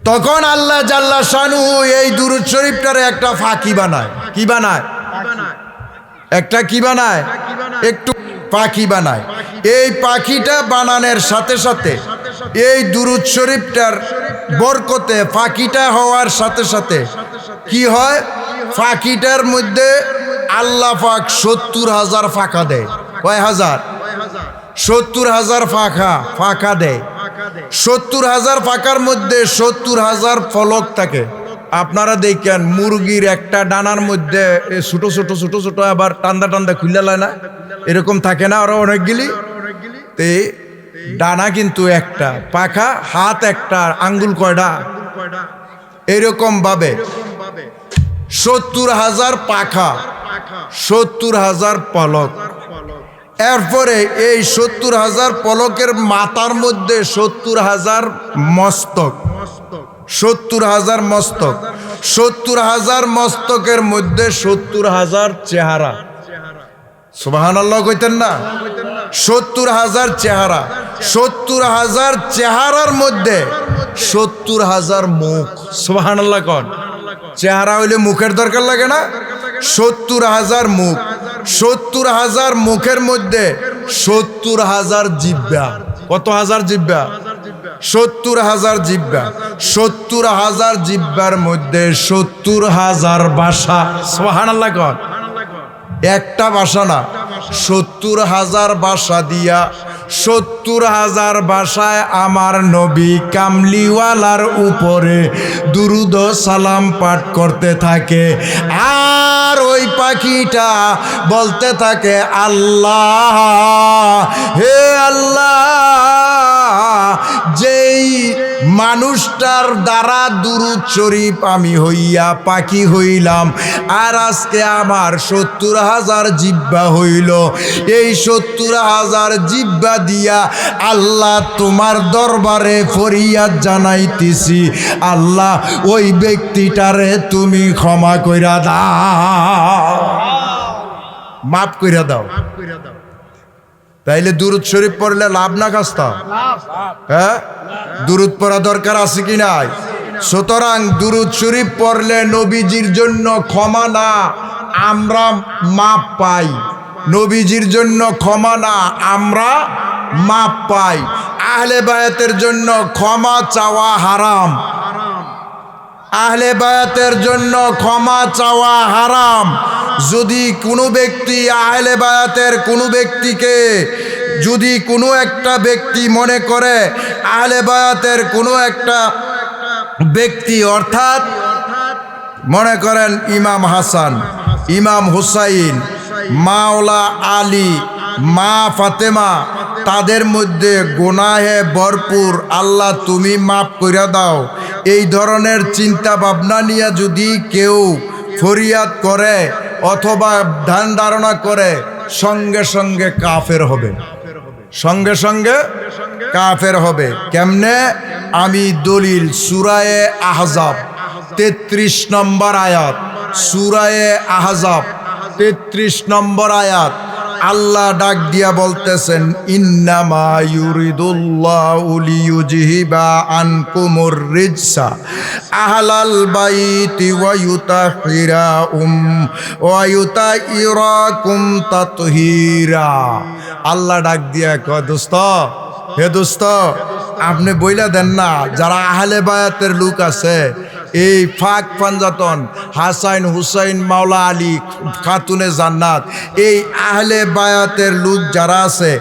তখন আল্লাহ জাল্লা শানুহু এই দুরূদ শরীফটারে একটা ফাঁকি বানায়। কি বানায়? একটা কি বানায়? একটু পাখি বানায়। এই পাখিটা বানানোর সাথে সাথে এই দুরূদ শরীফটার বরকতে পাখিটা হওয়ার সাথে সাথে কি হয়? পাখিটার মধ্যে আল্লাহ পাক 70,000 ফাঁকা দেয়। কয় হাজার? 70,000 ফাঁকা দেয়। 70,000 ফাঁকার মধ্যে 70,000 ফলক থাকে। আপনারা দেখেন মুরগির একটা ডানার মধ্যে ছোট ছোট ছোট ছোট আবার টান্দা টান্দা খুলে লয় না, এরকম থাকে না আরো অনেকগুলি? তে ডানা কিন্তু একটা, পাখা হাত একটা, আঙ্গুল কয়টা? এরকম ভাবে 70,000 পাখা, 70,000 পলক। এরপরে এই 70,000 পলকের মাথার মধ্যে 70,000 মস্তক, 70,000 মস্তক, 70,000 মস্তকের মধ্যে 70,000 চেহারা। সুবহানাল্লাহ কইতেন না? 70,000 চেহারা, 70,000 চেহারার মধ্যে 70,000 মুখ। সুবহানাল্লাহ কোন? চেহারা হইলে মুখের দরকার লাগে না? 70,000 মুখ, 70,000 মুখের মধ্যে 70,000 জিহ্বা। কত হাজার জিহ্বা? 70,000 জিহ্বা। 70,000 জিহ্বার মধ্যে 70,000 ভাষা। সুবহানাল্লাহ কোন? একটা ভাষা না, 70,000 ভাষা দিয়া 70,000 ভাষায় আমার নবী কামলিওয়ালার উপরে দুরূদ ও সালাম পাঠ করতে থাকে। আর ওই পাখিটা বলতে থাকে, আল্লাহ, হে আল্লাহ, যেই মানুষটার দ্বারা দুরূদ শরীফ আমি হইয়া পাখি হইলাম, আর আজকে আমার 70,000 জিহ্বা হইল, এই 70,000 জিহ্বা দিয়া আল্লাহ তোমার দরবারে ফরিয়াদ জানাইতেছি, আল্লাহ ওই ব্যক্তিটারে তুমি ক্ষমা কইরা দাও, মাফ কইরা দাও। তাইলে দুরূদ শরীফ পড়লে লাভ না কাস্তা? হ্যাঁ, দুরূদ পড়া দরকার আছে কি নাই? সুতরাং দুরূদ শরীফ পড়লে নবীজির জন্য ক্ষমা না, আমরা মাপ পাই। নবীজির জন্য ক্ষমা না, আমরা মাপ পাই। আহলে বায়াতের জন্য ক্ষমা চাওয়া হারাম। আহলে বায়াতের জন্য ক্ষমা চাওয়া হারাম। যদি কোনো ব্যক্তি আহলে বায়াতের কোনো ব্যক্তিকে যদি কোনো একটা ব্যক্তি মনে করে আহলে বায়াতের কোনো একটা ব্যক্তি অর্থাৎ মনে করেন ইমাম হাসান, ইমাম হুসাইন, মাওলা আলী, মা ফাতেমা, তাদের মধ্যে গুনাহে ভরপুর, আল্লাহ তুমি মাফ কইরা দাও, এই ধরনের চিন্তা ভাবনা নিয়ে যদি কেউ ফরিয়াদ করে অথবা ধ্যান ধারণা করে সঙ্গে সঙ্গে কাফের হবে, সঙ্গে সঙ্গে কাফের হবে। কেমনে? আমি দলিল সূরায়ে আহজাব 33 নম্বর আয়াত, সূরায়ে আহজাব 33 নম্বর আয়াত, আল্লাহ ডাক দিয়া বলতেছেন ইন্নামা ইউরিদুল্লাহু লিইউযহিবা আনকুমুর রিজসা আহলাল বাইতি ওয়া ইউতাহিরাকুম তাতহীরা। আল্লাহ ডাক দিয়া কয় দোস্ত, হে দোস্ত, আপনি বইলা দেন না যারা আহলে বায়াতের লোক আছে, এই ফাক পাঞ্জাতন হাসান হুসাইন মাওলা আলী খাতুনে জান্নাত, এই আহলে বায়াতের লোক যারা আছে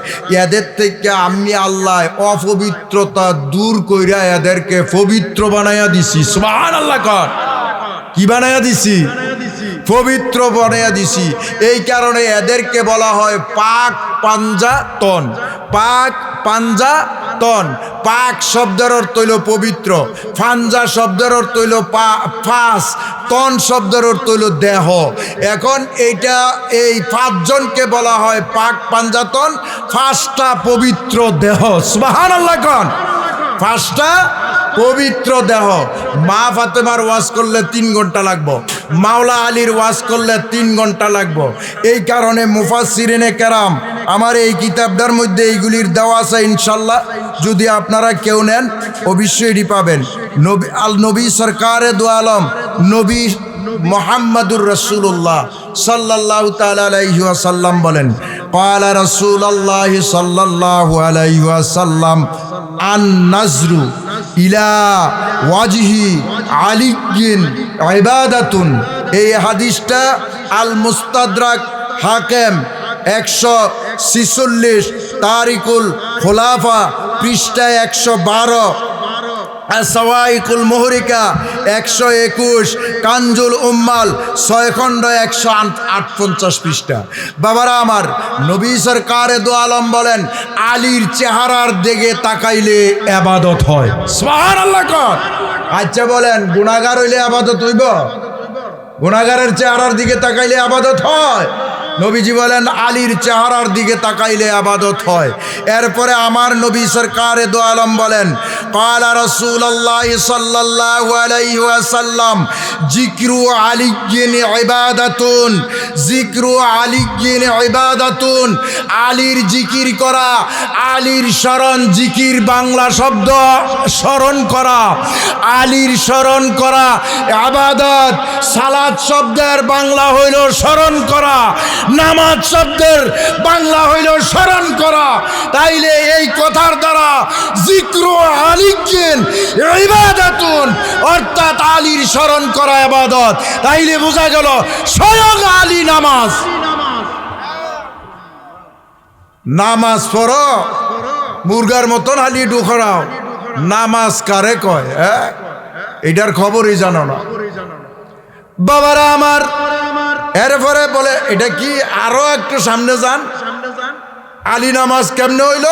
এদের থেকে আমি আল্লাহ অপবিত্রতা দূর কইরা এদেরকে পবিত্র বানাইয়া দিছি। সুবহানাল্লাহ কর, কি বানাইয়া দিছি? পবিত্র বানাইয়া দিছি। এই কারণে এদেরকে বলা হয় পাক পাঞ্জাতন। পাক পাঞ্জাতন, পাক শব্দের অর্থ হইল পবিত্র, পাঞ্জা শব্দের অর্থ হইল ফাঁস, তন শব্দের অর্থ হইল দেহ। এখন এইটা এই 5 জনকে বলা হয় পাক পাঞ্জাতন, 5টা পবিত্র দেহ। সুবহানাল্লাহ কোন, 5টা পবিত্র দেহ। মা ফাতেমার ওয়াজ করলে 3 ঘন্টা লাগবো, মাওলা আলীর ওয়াজ করলে 3 ঘন্টা লাগবো। এই কারণে মুফাসসিরিনে কেরাম আমার এই কিতাবটার মধ্যে এইগুলির দেওয়া আছে, ইনশাল্লাহ যদি আপনারা কেউ নেন অবশ্যই এটি পাবেন। নবী সরকারে দু আলম নবী মুহাম্মাদুর রাসূলুল্লাহ সাল্লাল্লাহু তাআলা আলাইহি ওয়াসাল্লাম বলেন, ক্বালা রাসূলুল্লাহ সাল্লাল্লাহু আলাইহি ওয়াসাল্লাম আন নাজরু ইলা ওয়াজহি আলিয়্যিন ইবাদাতুন। এই হাদিসটা আল মুস্তাদরাক হাকিম 146, তারিকুল খুলাফা পৃষ্ঠা 112, সাওয়াইকুল মুহরিকা 121, কানজুল উম্মাল 6 খণ্ড 158 পৃষ্ঠা। বাবারা আমার, নবী সরকারে দু আলম বলেন আলীর চেহারার দিকে তাকাইলে ইবাদত হয়। সুবহানাল্লাহ কর। আচ্ছা বলেন গুনাহগার হইলে ইবাদত হইব? গুনাহগারের চেহারার দিকে তাকাইলে ইবাদত হয়? নবীজি বলেন আলীর চেহারার দিকে তাকাইলে ইবাদত হয়। এরপরে আমার নবী সরকারে দু আলম বলেন, ক্বালা রাসূলুল্লাহ সাল্লাল্লাহু আলাইহি ওয়াসাল্লাম যিকরু আলিয়্যিন ইবাদাতুন, যিকরু আলিয়্যিন ইবাদাতুন। আলীর জিকির করা, আলীর স্মরণ, জিকির বাংলা শব্দ স্মরণ করা, আলীর স্মরণ করা ইবাদত। সালাত শব্দের বাংলা হইল স্মরণ করা, নামাজ শব্দের বাংলা হইল স্মরণ করা। তাইলে এই কথার দ্বারা যিকরু আলিয়্যিন ইবাদাতুন অর্থাৎ আলীর স্মরণ করা ইবাদত। তাইলে বোঝা গেল স্বয়ং আলী নামাজ। নামাজ পড়ো মুরগার মতন আলী ডুখরাও, নামাজ কারে কয়? এটার খবরই জানো না বাবারা আমার। এরপরে বলে এটা কি, আরো একটু সামনে যান, আলী নামাজ কেমনে হইল?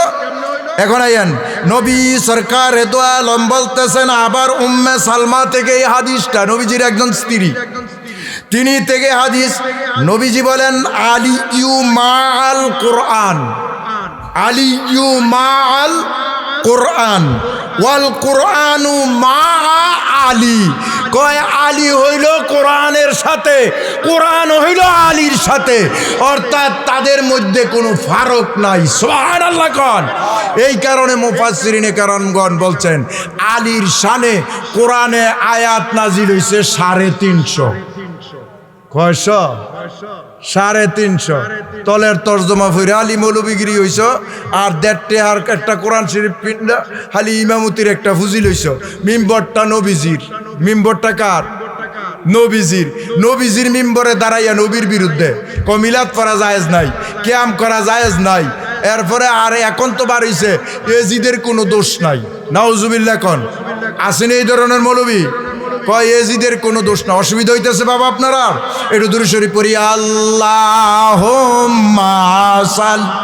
এখন আইয়েন নবী সরকার দু আলম বলতেছেন আবার উম্মে সালমা থেকে এই হাদিসটা, নবীজির একজন স্ত্রী, তিনি থেকে হাদিস। নবীজি বলেন আলিয়ু মাআল কুরআন, আলিয়ু মাআল কুরআন ওয়াল কুরআনু মা আলী। কয় আলী হইল কোরআনের সাথে, কোরআন হইল আলীর সাথে, অর্থাৎ তাদের মধ্যে কোনো ফারক নাই। সুবহানাল্লাহ কোন। এই কারণে মুফাসসিরিনে কেরামগণ বলছেন আলীর শানে কোরআনে আয়াত নাজিল হইছে 350। কয়শো? 350। তলের তর্জমা ফিরে আলী মৌলবীগিরি হইছ, আর 1.5 টাকার একটা কোরআন শরীফ পিন্ডা খালি ইমামতির একটা ফুজিল হইছ, মিম্বরটা নবীজির। মিম্বরটা কার? নবীজির। নবীজির মিম্বরে দাঁড়াইয়া নবীর বিরুদ্ধে মিলাদ করা জায়েজ নাই, কিয়াম করা জায়েজ নাই। এরপরে আরে এখন তো বার হইছে এজিদের কোনো দোষ নাই। নাউজুবিল্লাহ কোন আসেন এই ধরনের মৌলবী কয় এজিদের কোনো দোষ না। অসুবিধা হইতেছে বাবা আপনারা? একটু দূরে সরি পড়ি। আল্লাহুম্মা সাল্লি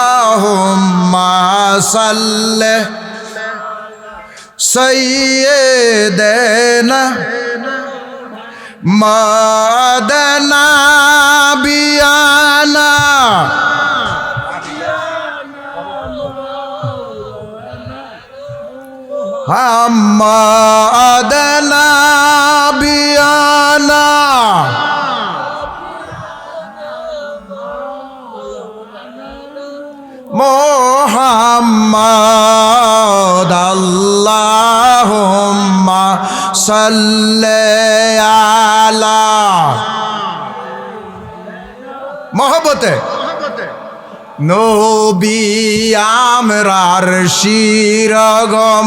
আল্লাহুম্মা সাল্লি সাইয়্যিদানা মাদানা বিয়ানা হাম্মাদানা বিয়ানা মোহাম্মদ আল্লাহুম্মা সাল্লি আলা মহব্বতে নবী আমরার শিরগমনি,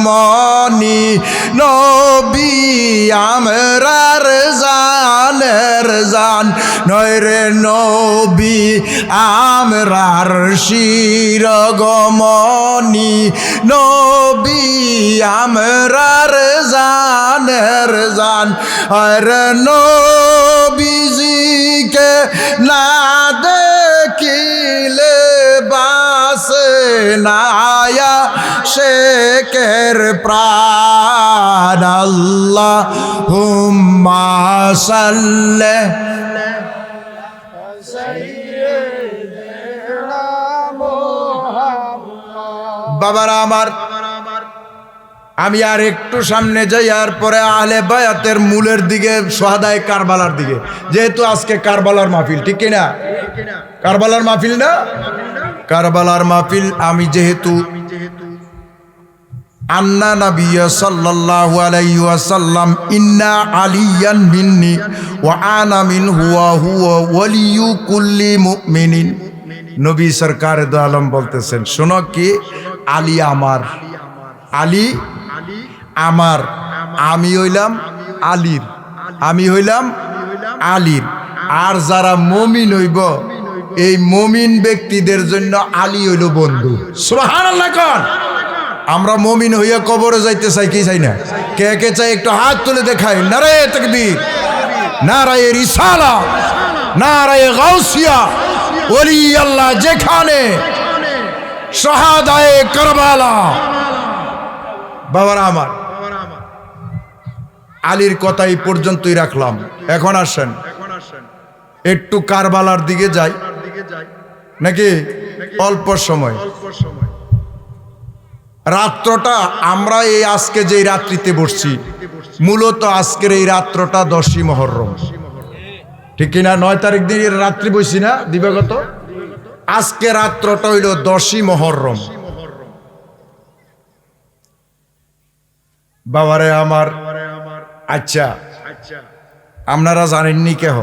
নবী আমরার জানের জান নয়রে, নবী আমরার শিরগমনি, নবী আমরার জানের জান। আর নবীজিকে না দেখিলে বাসে নায়া শেখের প্রাণ। আল্লাহুম্মা সাল্লি বাবারা আমার, আমি আর একটু সামনে যাই, আর পরে আহলে বায়াতের মূলের দিকে, সোহাদায়ে কারবালার দিকে। যেহেতু আজকে কারবালার মাহফিল, ঠিক কিনা? কারবালার মাহফিল না? কারবালার মাহফিল। আমি যেহেতু আন্না নবিয়্য সাল্লাল্লাহু আলাইহি ওয়াসাল্লাম ইন্না আলিয়ান মিন্নি ওয়া আনা মিনহু ওয়া হুয়া ওয়ালিয়্যু কুল্লি মুমিনিন। নবী সরকার দু আলম বলতেছেন, শোনো কি, আলী আমার, আলী আমার, আমি হইলাম আলীর, আমি হইলাম আলীর। আর যারা মুমিন হইব, এই মুমিন ব্যক্তিদের জন্য আলী হইল বন্ধু। সুবহানাল্লাহ কোন। আমরা মুমিন হইয়া কবরে যাইতে চাই কি চাই না? কে কে চাই একটু হাত তুলে দেখাই। নারে তাকবীর, নারায়ে রিসালাত, নারায়ে গাউসিয়া। ওলি আল্লাহ যেখানে শাহাদায়ে কারবালা। বাবারা আমার, আলীর কথা এই পর্যন্তই রাখলাম। এখন আসেন একটু কারবালার দিকে যাই নাকি? অল্প সময়। রাত্রটা আমরা এই আজকে যে রাত্রিতে বসছি, মূলত আজকের এই রাত্রটা 10ই মুহররম, ঠিক কিনা? 9 তারিখ দিনের রাত্রি বসছি না দিবাগত? আজকে রাত্রটা হইল 10ই মুহররম। বাবারে আমার, আচ্ছা আপনারা জানেননি কেহ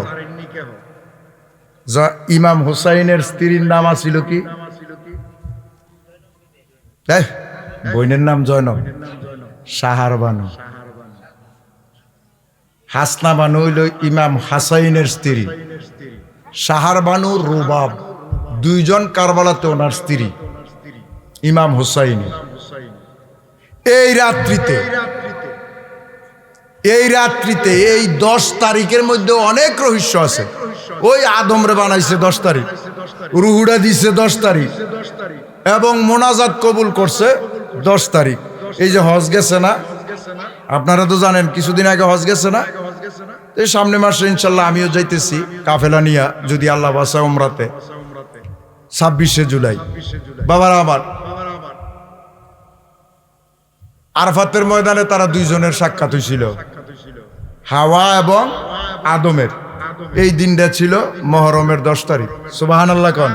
ইমাম হুসাইনের স্ত্রীর নাম আছিল কি? বোনের নাম জয়নব, সাহার বানু। হাসনা বানু হইল ইমাম হাসাইনের স্ত্রী, সাহার বানু রুবাব, দুইজন কারবালাতে ওনার স্ত্রী ইমাম হুসাইন। এই রাত্রিতে এই 10 তারিখের মধ্যে অনেক রহস্য আছে। ওই আদমরে বানাইছে 10 তারিখ, রুহুড়া দিছে 10 তারিখ, এবং মোনাজাত কবুল করছে 10 তারিখ। এই যে হজ গেছে না, আপনারা তো জানেন কিছুদিন আগে হজ গেছে না? এই সামনে মাসে ইনশাল্লাহ আমিও যাইতেছি কাফেলা নিয়া, যদি আল্লাহ বাঁচায়, উমরাতে 26শে জুলাই। বাবারা আমার, আরাফাতের ময়দানে তারা দুইজনের সাক্ষাৎ হয়েছিল, হাওয়া এবং আদমের। এই দিনটা ছিল মুহররমের 10 তারিখ। সুবহানাল্লাহ কোন।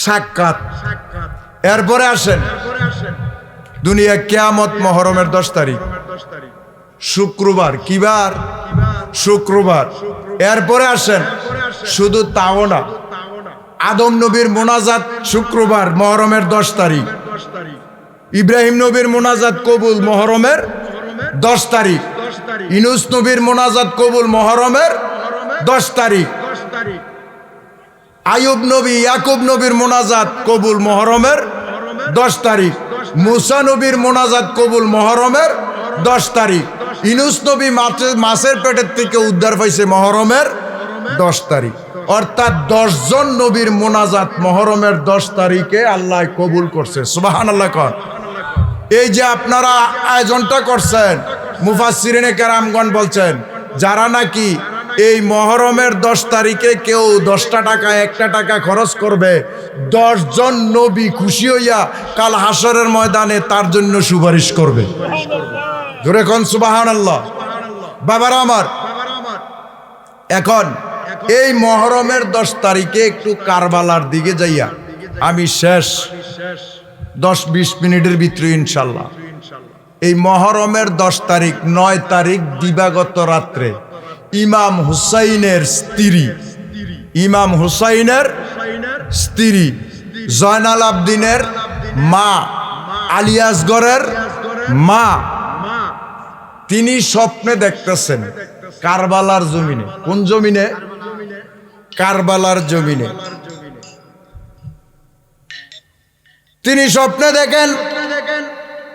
সাক্ষাৎ। এরপরে আসেন দুনিয়া কিয়ামত, মুহররমের 10 তারিখ শুক্রবার। কি বার? শুক্রবার। এরপরে আসেন শুধু তাও না, আদম নবীর মোনাজাত শুক্রবার মহরমের 10 তারিখ, ইব্রাহিম নবীর মোনাজাত কবুল মহরমের 10 তারিখ, ইউনূস নবীর মোনাজাত কবুল মহরমের 10 তারিখ, আইয়ুব নবী ইয়াকুব নবীর মোনাজাত কবুল মহরমের 10 তারিখ, মুসা নবীর মোনাজাত কবুল মহরমের 10 তারিখ, ইউনূস নবী মাছের পেটের থেকে উদ্ধার পাইছে মহরমের 10 তারিখ। অর্থাৎ 10 জন নবীর মোনাজাত মহরমের 10 তারিখে আল্লাহ কবুল করছে। সুবহানাল্লাহ কর। এই যে আপনারা আয়োজনটা করছেন, মুফাসসিরিনে কেরামগণ বলছেন যারা নাকি এই মহরমের 10 তারিখে কেউ 10টা টাকা 1টা টাকা খরচ করবে, 10 জন নবী খুশি হইয়া কাল হাসরের ময়দানে তার জন্য সুপারিশ করবে। জোরে কোন সুবহানাল্লাহ। বাবারা আমার, এখন এই মহরমের 10 তারিখে একটু কারবালার দিকে যাইয়া আমি শেষ 10-20 মিনিটের ভিতরে ইনশাল্লাহ, এই মহরমের 10 তারিখ 9 তারিখ দিবাগত রাত্রে ইমাম হুসাইনের স্ত্রী জয়নাল আবদিনের মা, আলী আসগরের মা, তিনি স্বপ্নে দেখতেছেন কারবালার জমিনে। কোন জমিনে? কারবালার জমিনে। তিনি স্বপ্নে দেখেন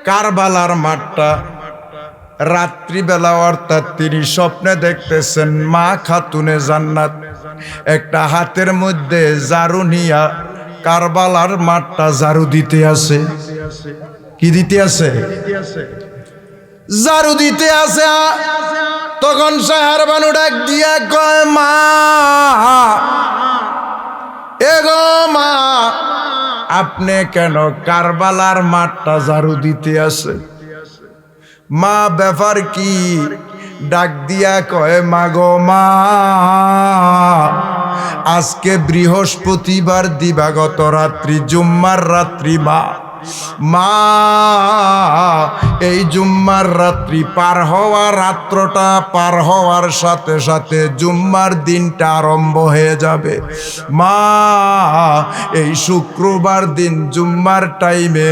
কারবালার মাঠটা রাত্রিবেলা, অর্থাৎ তিনি স্বপ্নে দেখতেছেন মা খাতুনে জান্নাত একটা হাতের মধ্যে ঝাড়ু নিয়া কারবালার মাঠটা ঝাড়ু দিতে আছে। কি দিতে আছে? ঝাড়ু দিতে আছে। তখন সাহার বানু ডাক দিয়া কয়, মা এগো মা, আপনি কেন কারবালার মাঠটা ঝাড়ু দিতে আছে? মা ব্যাপার কি? ডাক দিয়া কয়, মা গো মা, আজকে বৃহস্পতিবার দিবাগত রাত্রি, জুম্মার রাত্রি। মা এই জুম্মার রাত্রি পার হওয়া, রাত্রটা পার হওয়ার সাথে সাথে জুম্মার দিনটা আরম্ভ হয়ে যাবে। মা এই শুক্রবার দিন জুম্মার টাইমে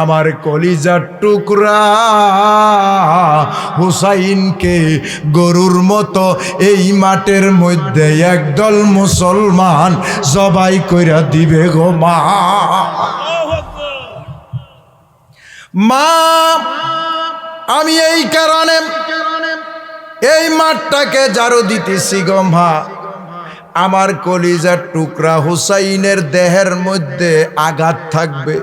আমার কলিজার টুকরা হুসাইনকে গরুর মতো এই মাঠের মধ্যে একদল মুসলমান জবাই কইরা দিবে গো মা। মা আমি এই কারণে এই মাঠটাকে ঝাড়ু দিতেছি গো মা, আমার কলিজার টুকরা হুসাইনের দেহের মধ্যে আঘাত থাকবে।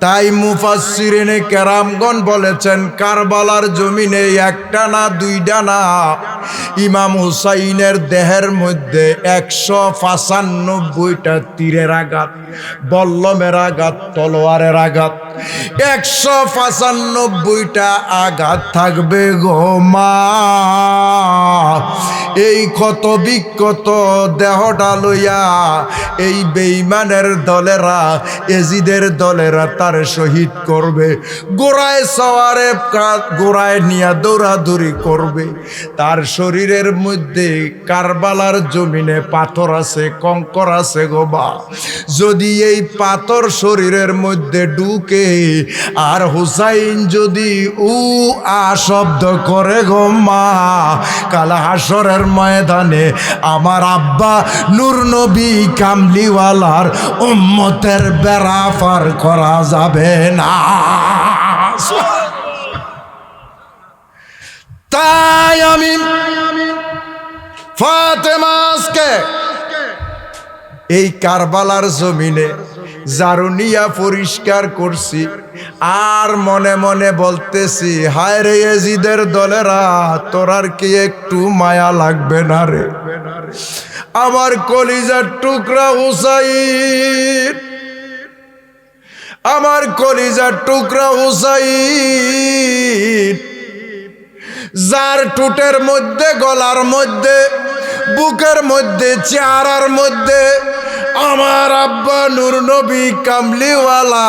তাই মুফাসসিরিনে কেরামগণ বলেছেন কারবালার জমিনে একটা না দুইটা না, ইমাম হুসাইনের দেহের মধ্যে 195টা তীরের আঘাত, বল্লমের আঘাত, তলোয়ারের আঘাত, 195টা আঘাত থাকবে গো মা। এই ক্ষত বিক্ষত দেহটা লইয়া এই বেঈমানের দলেরা, এজিদের দলেরা তার শহীদ করবে। গোড়ায় সওয়ারে গোড়ায় নিয়ে দৌড়াদৌড়ি করবে। তার শরীরের মধ্যে কারবালার জমিনে পাথর আছে, কঙ্কর আছে গো মা। যদি এই পাথর শরীরের মধ্যে ঢুকে আর হুসাইন যদি শব্দ করে গো মা, কাল হাসরের ময়দানে আমার আব্বা নূর নবী কামলিওয়ালার উম্মতের বেড়া পার করা যাবে না। তাই আমি ফাতেমা আজকে এই কারবালার জমিনে ঝাড়ু নিয়া পরিষ্কার করছি, আর মনে মনে বলতেছি, হায় রে এজিদের দলেরা, তোরার কি একটু মায়া লাগবে না রে? আমার কলিজার টুকরা হুসাইন, আমার কলিজার টুকরা হুসাইন, যার ঠোঁটের মধ্যে, গলার মধ্যে, বুকের মধ্যে, চেহারার মধ্যে আমার আব্বা নূর নবী কামলিওয়ালা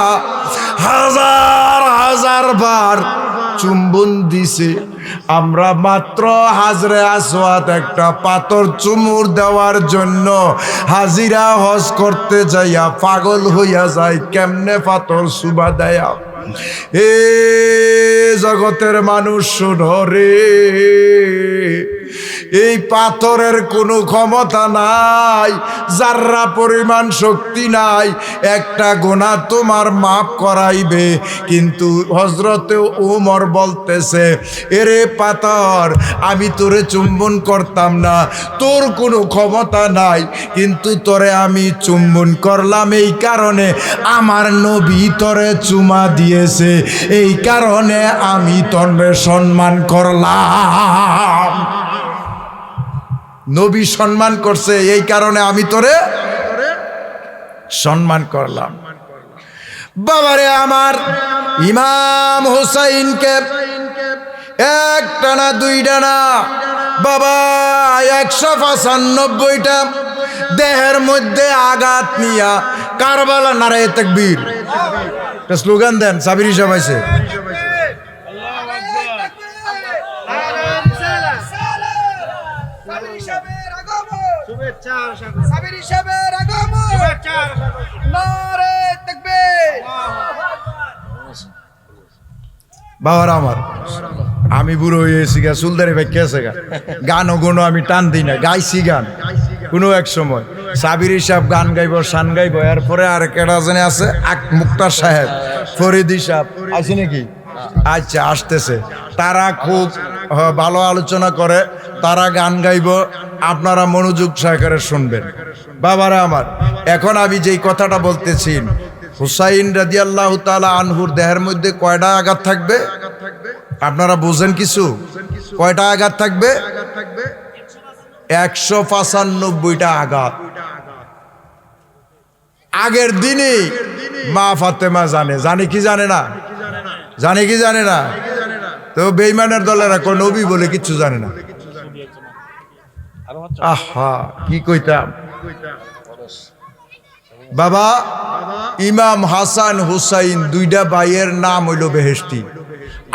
হাজার হাজার বার চুম্বন দিছে, আমরা মাত্র হাজরে আসওয়াদ একটা পাথর চুমুর দেওয়ার জন্য হাজিরা হজ করতে যাইয়া পাগল হইয়া যায় কেমনে পাথর সুবা দেয়া। এ জগতের মানুষ শোনো রে, এই পাথরের কোনো ক্ষমতা নাই, যার্রা পরিমাণ শক্তি নাই, একটা গুনাহ তোমার মাফ করাইবে। কিন্তু হযরতে ওমর বলতেছে, এরে পাথর, আমি তোরে চুম্বন করতাম না, তোর কোনো ক্ষমতা নাই, কিন্তু তোরে আমি চুম্বন করলাম এই কারণে আমার নবী তোরে চুমা দিয়েছে, এই কারণে আমি তোরে সম্মান করলাম। নবী সম্মান করছে এই কারণে আমি তোরে সম্মান করলাম। বাবারে আমার, ইমাম হুসাইনকে একটা না দুইটা না বাবা 195টা দেহের মধ্যে আঘাত নিয়া কারবালা নারায়ে তাকবীর একটা স্লোগান দেন। সাবির হিসাব আছে বাবার আমার, আমি বুড়ো হয়েছি গা, চুলদারি ভাইকে আছে গা, গান ও গুণ আমি টান দিই না, গাইছি গান কোনো এক সময়। সাবির সাহেব গান গাইব, শান গাইব, এরপরে আর কেটা জানে আছে মুক্তার সাহেব, ফরিদি সাহেব আছে নাকি? আচ্ছা আসতেছে, তারা খুব ভালো আলোচনা করে, তারা গান গাইব, আপনারা মনোযোগ সহকারে শুনবেন। বাবারা আমার, এখন আমি যেই কথাটা বলতেছি, হুসাইন রাদিয়াল্লাহু তাআলা আনহুর দেহের মধ্যে কয়টা আঘাত থাকবে আপনারা বুঝেন কিছু? কয়টা আঘাত থাকবে? 195টা আঘাত। আগের দিনই মা ফাতেমা জানে কি জানে না? জানে কি জানে না? তো বেঈমানের দলেরা কোন নবী বলে কিচ্ছু জানে না। আহা কি কইতাম বাবা, ইমাম হাসান হুসাইন দুইটা ভাইয়ের নাম হইল বেহেশতি।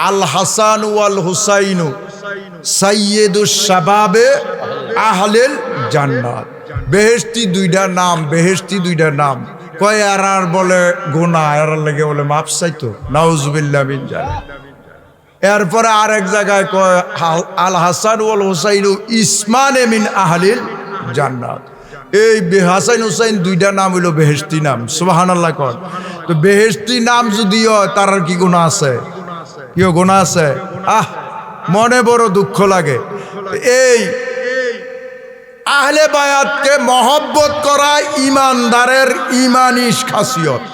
আল হাসান ওয়াল হুসাইনু সাইয়্যিদুশ শাবাবে আহলিল জান্নাত। বেহেশতি দুইটা নাম, বেহেশতি দুইটা নাম। কয় আর বলে গুনাহ, আর লাগে বলে মাপ চাইতো, নাউজুবিল্লাহ মিন জালিক। এরপরে আরেক জায়গায় কয় আল হাসান ওয়াল হুসাইনু ইসমানে মিন আহলিল জান্নাত। এই হাসান হুসাইন দুইটা নাম হইল বেহেশতি নাম। সুবহানাল্লাহ কর। তো বেহেশতি নাম যদি হয় তার আর কি গুনাহ আছে? কি গুনাহ আছে? মনে বড় দুঃখ লাগে। এই আহলে বায়াতকে মহব্বত করা ইমানদারের ইমানি খাসিয়ত।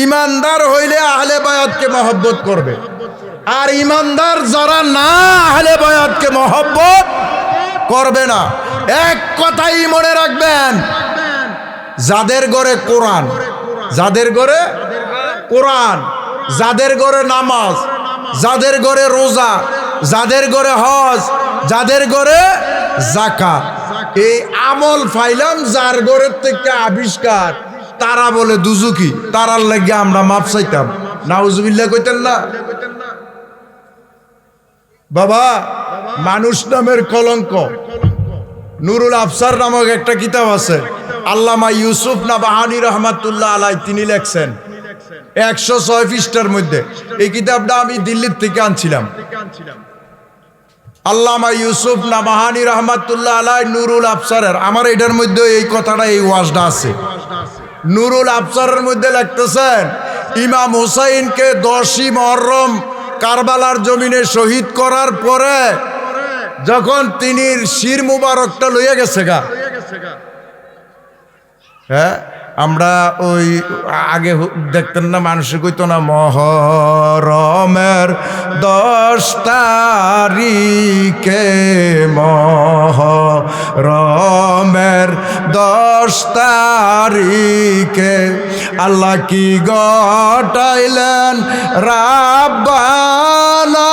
ইমানদার হইলে আহলে বায়াতকে মহব্বত করবে, আর ইমানদার যারা না আহলে বায়াতকে মহব্বত করবে না। এক কথাই মনে রাখবেন, যাদের ঘরে কোরআন, যাদের ঘরে কোরআন, যাদের ঘরে নামাজ, যাদের ঘরে রোজা, যাদের ঘরে হজ, যাদের ঘরে যাকাত, এই আমল ফাইলাম যার ঘরের থেকে আবিষ্কার, তারা বলে দুজুকি, তারার লাগে আমরা মাপ চাইতাম। নাউজুবিল্লাহ কইতেন না বাবা। মানুষ নামের কলঙ্ক। নুরুল আফসার নামক একটা কিতাব আছে, আল্লামা ইউসুফ নাবাহানী রহমাতুল্লাহ আলাই তিনি লেখছেন 106 পৃষ্ঠার মধ্যে। এই কিতাবটা আমি দিল্লির থেকে আনছিলাম। আল্লামা ইউসুফ নাবাহানী রহমাতুল্লাহ আলাই নুরুল আফসারের, আমার এটার মধ্যে এই কথাটা, এই ওয়াজটা আছে। নুরুল আফসারের মধ্যে লিখতেছেন, ইমাম হুসাইনকে 10ই মুহররম কারবালার জমিনে শহীদ করার পরে যখন তিনি শির মুবারকটা লইয়া গেছে গা, হ্যাঁ আমরা ওই আগে দেখতেন না, মানুষে কইতো না মুহররমের 10 তারিখে, মুহররমের 10 তারিখে আল্লাহ কি ঘটাইলেন রাব্বানা,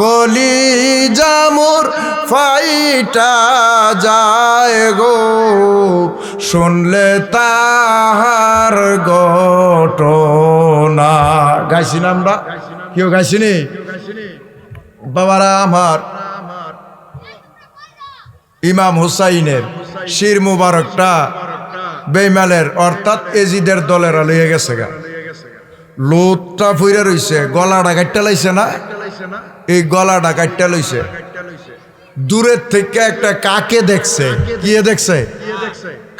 কলিজা মোর ফাইটা যায় গো শুনলে তাহার ঘটনা। গাইছি না আমরা? কেউ গাইছিনি? বাবারা আমার, ইমাম হুসাইনের শির মুবারকটা বেইমানের অর্থাৎ এজিদের দলেরা লইয়া গেছে গা। লোটটা ফুইরা রইছে, গলাটা কাটটা লাইছে না, এই গলাটা কাটটা লইছে। দূরের থেকে একটা কাকে দেখছে। কি দেখছে?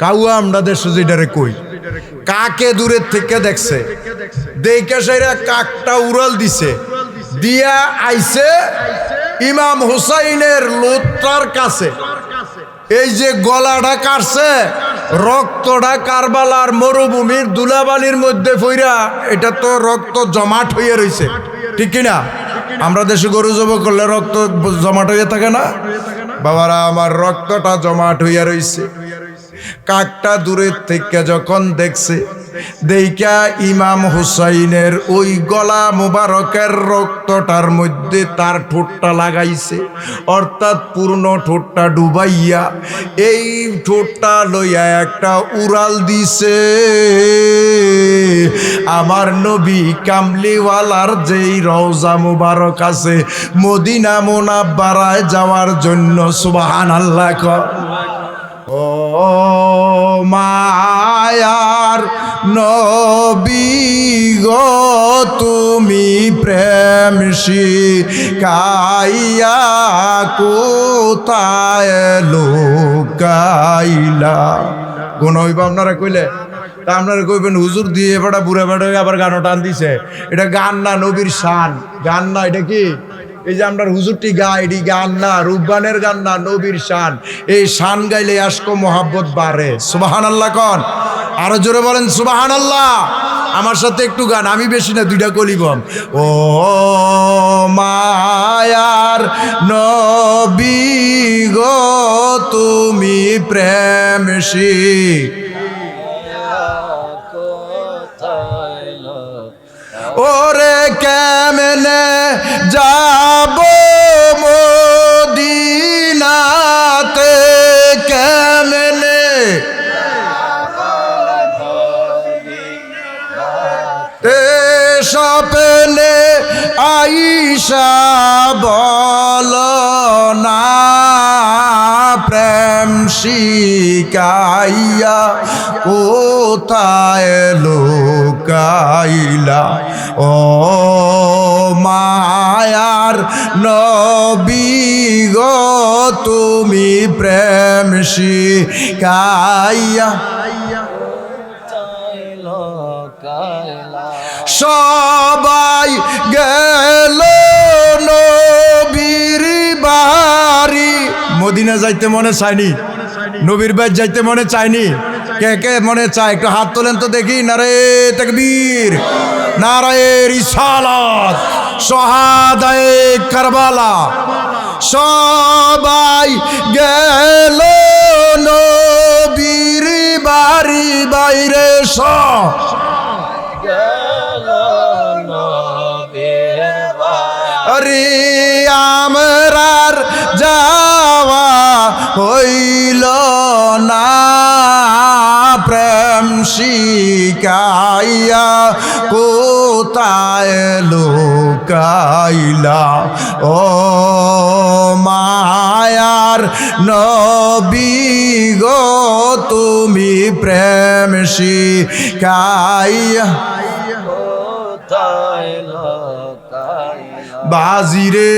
কাউয়া আমরা দেশ যেটারে কই, কাকে দূরের থেকে দেখছে। দেখে সেরা কাকটা উড়াল দিছে, দিয়া আইছে ইমাম হুসাইনের লোটটার কাছে। এই যে গলাটা কাটছে, রক্তটা কারবালার মরুভূমির দুলাবালির মধ্যে ফইরা, এটা তো রক্ত জমাট হয়ে রইছে, ঠিক কিনা? আমরা দেশে গরু জব করলে রক্ত জমাট হয়ে থাকে না? বাবারা আমার, রক্তটা জমাট হইয়া রইছে। কাকটা দূরের থেকে যখন দেখছে, দেইকা ইমাম হুসাইনের ওই গলা মুবারকের রক্তটার মধ্যে তার ঠোঁটটা লাগাইছে, অর্থাৎ পূর্ণ ঠোঁটটা ডুবাইয়া এই ঠোঁটটা লইয়া একটা উড়াল দিছে আমার নবী কামলিওয়ালার যেই রওজা মুবারক আছে মদিনা মুনাব্বারায় যাওয়ার জন্য। সুবহানাল্লাহ। ও মায়ার নবী গো, তুমি প্রেম শিখাইয়া কোথায় লুকাইলা। কোন হইবা আপনারা কইলে? তা আপনারা কইবেন হুজুর দিয়ে বেটা বুড়া বেটা আবার গানও টান দিছে। এটা গান না, নবীর শান। গান না, এটা কি? এই যে আমরা হুজুরটি গাই, এটি গান না, রূপবানের গান না, নবীর শান। এই শান গাইলে আশক মোহাব্বত বাড়ে। সুবহানাল্লাহ কন, আরো জোরে বলেন সুবহানাল্লাহ। আমার সাথে একটু গান, আমি বেশি না, দুইটা কলিবম। ও মায়ার নবী গো, তুমি প্রেম ওরে কেমনে যাব মদিনাতে, কেমনে তে স্বপ্নে আইসা বল না, প্রেম শিখাইয়া কোথায় লুকাইলা। ও মায়ার নবী গো, তুমি প্রেম শিখাইয়া সবাই গেল নবীর বাড়ি। মদিনা যাইতে মনে চায়নি? নবীর বাড়ি যাইতে মনে চায়নি? কে কে মনে চায়? একটু হাত তোলেন তো দেখি। নারে তাকবীর, নারে রিসালাত, শাহাদায়ে কারবালা। সবাই গেল নবীর বাড়ি, বাইরে আরে আমরার যাওয়া হইল না, প্রেম শিখাইয়া কোথায় লুকাইলা। ও মায়ার নবী গো, তুমি প্রেম শিখাইয়া বাজিরে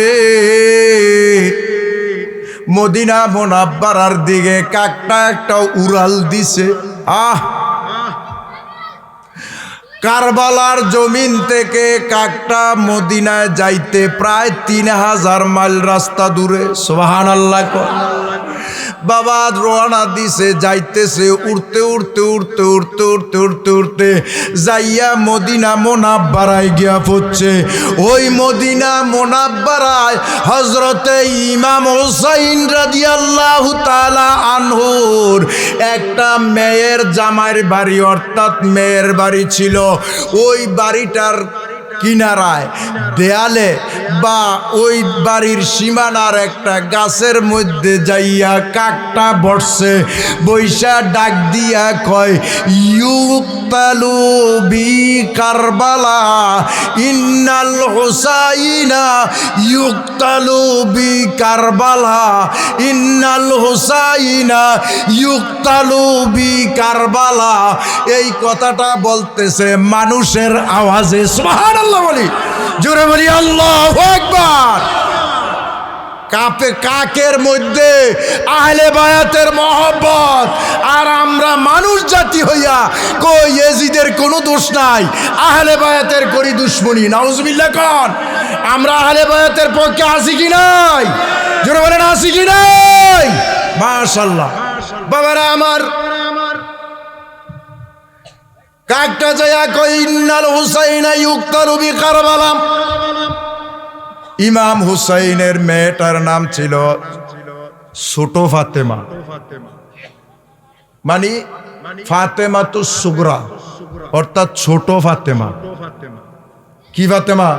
মদিনা মুনাব্বারার দিকে কাকটা একটা উড়াল দিছে। কারবালার জমিন থেকে কাকটা মদিনায় যাইতে প্রায় 3000 মাইল রাস্তা দূরে। সুবহানাল্লাহ। বাবা রওনা দিছে, যাইতেছে, উড়তে উড়তে উড়তে উড়তে উড়তে উড়তে উড়তে যাইয়া মদিনা মুনাব্বারায় গিয়া পড়ছে। ওই মদিনা মুনাব্বারায় হযরতে ইমাম হুসাইন রাদিয়াল্লাহু তাআলা আনহুর একটা মেয়ের জামাইয়ের বাড়ি, অর্থাৎ মেয়ের বাড়ি ছিল। ওই বাড়িটার কিনারায় দেয়ালে বা ওই বাড়ির সীমানার একটা গাছের মধ্যে যাইয়া কাকটা বসছে, বৈশা ডাক দিয়া কয় ইউক্তালু বি কারবালা ইন্নাল হুসাইনা ইউক্তালু বি কারবালা ইন্নাল হুসাইনা ইউক্তালু বি কারবালা। এই কথাটা বলতেছে মানুষের আওয়াজে। সুবহানাল্লাহ বলি, জোরে বলি আল্লাহু আকবার। কাকের মধ্যে আহলে বায়াতের মহব্বত, আর আমরা মানুষ জাতি হইয়া কই ইয়াজিদের কোনো দোষ নাই, আহলে বায়াতের করি দুশ্মনী। নাউজুবিল্লাহ কোন আমরা আহলে বায়াতের পক্ষে আছি কি নাই? জোরে বলেন আছি কি নাই? মাশাআল্লাহ। বাবারা আমার, কাকটা যায়া কই ইন্নাল হুসাইনা ইউক্তালু বি কারবালা। ইমাম হুসাইনের মেয়েটার নাম ছিল ছোট ফাতেমা, মানে ফাতেমা তো সুগরা, অর্থাৎ ছোট ফাতেমা। কি ফাতেমা?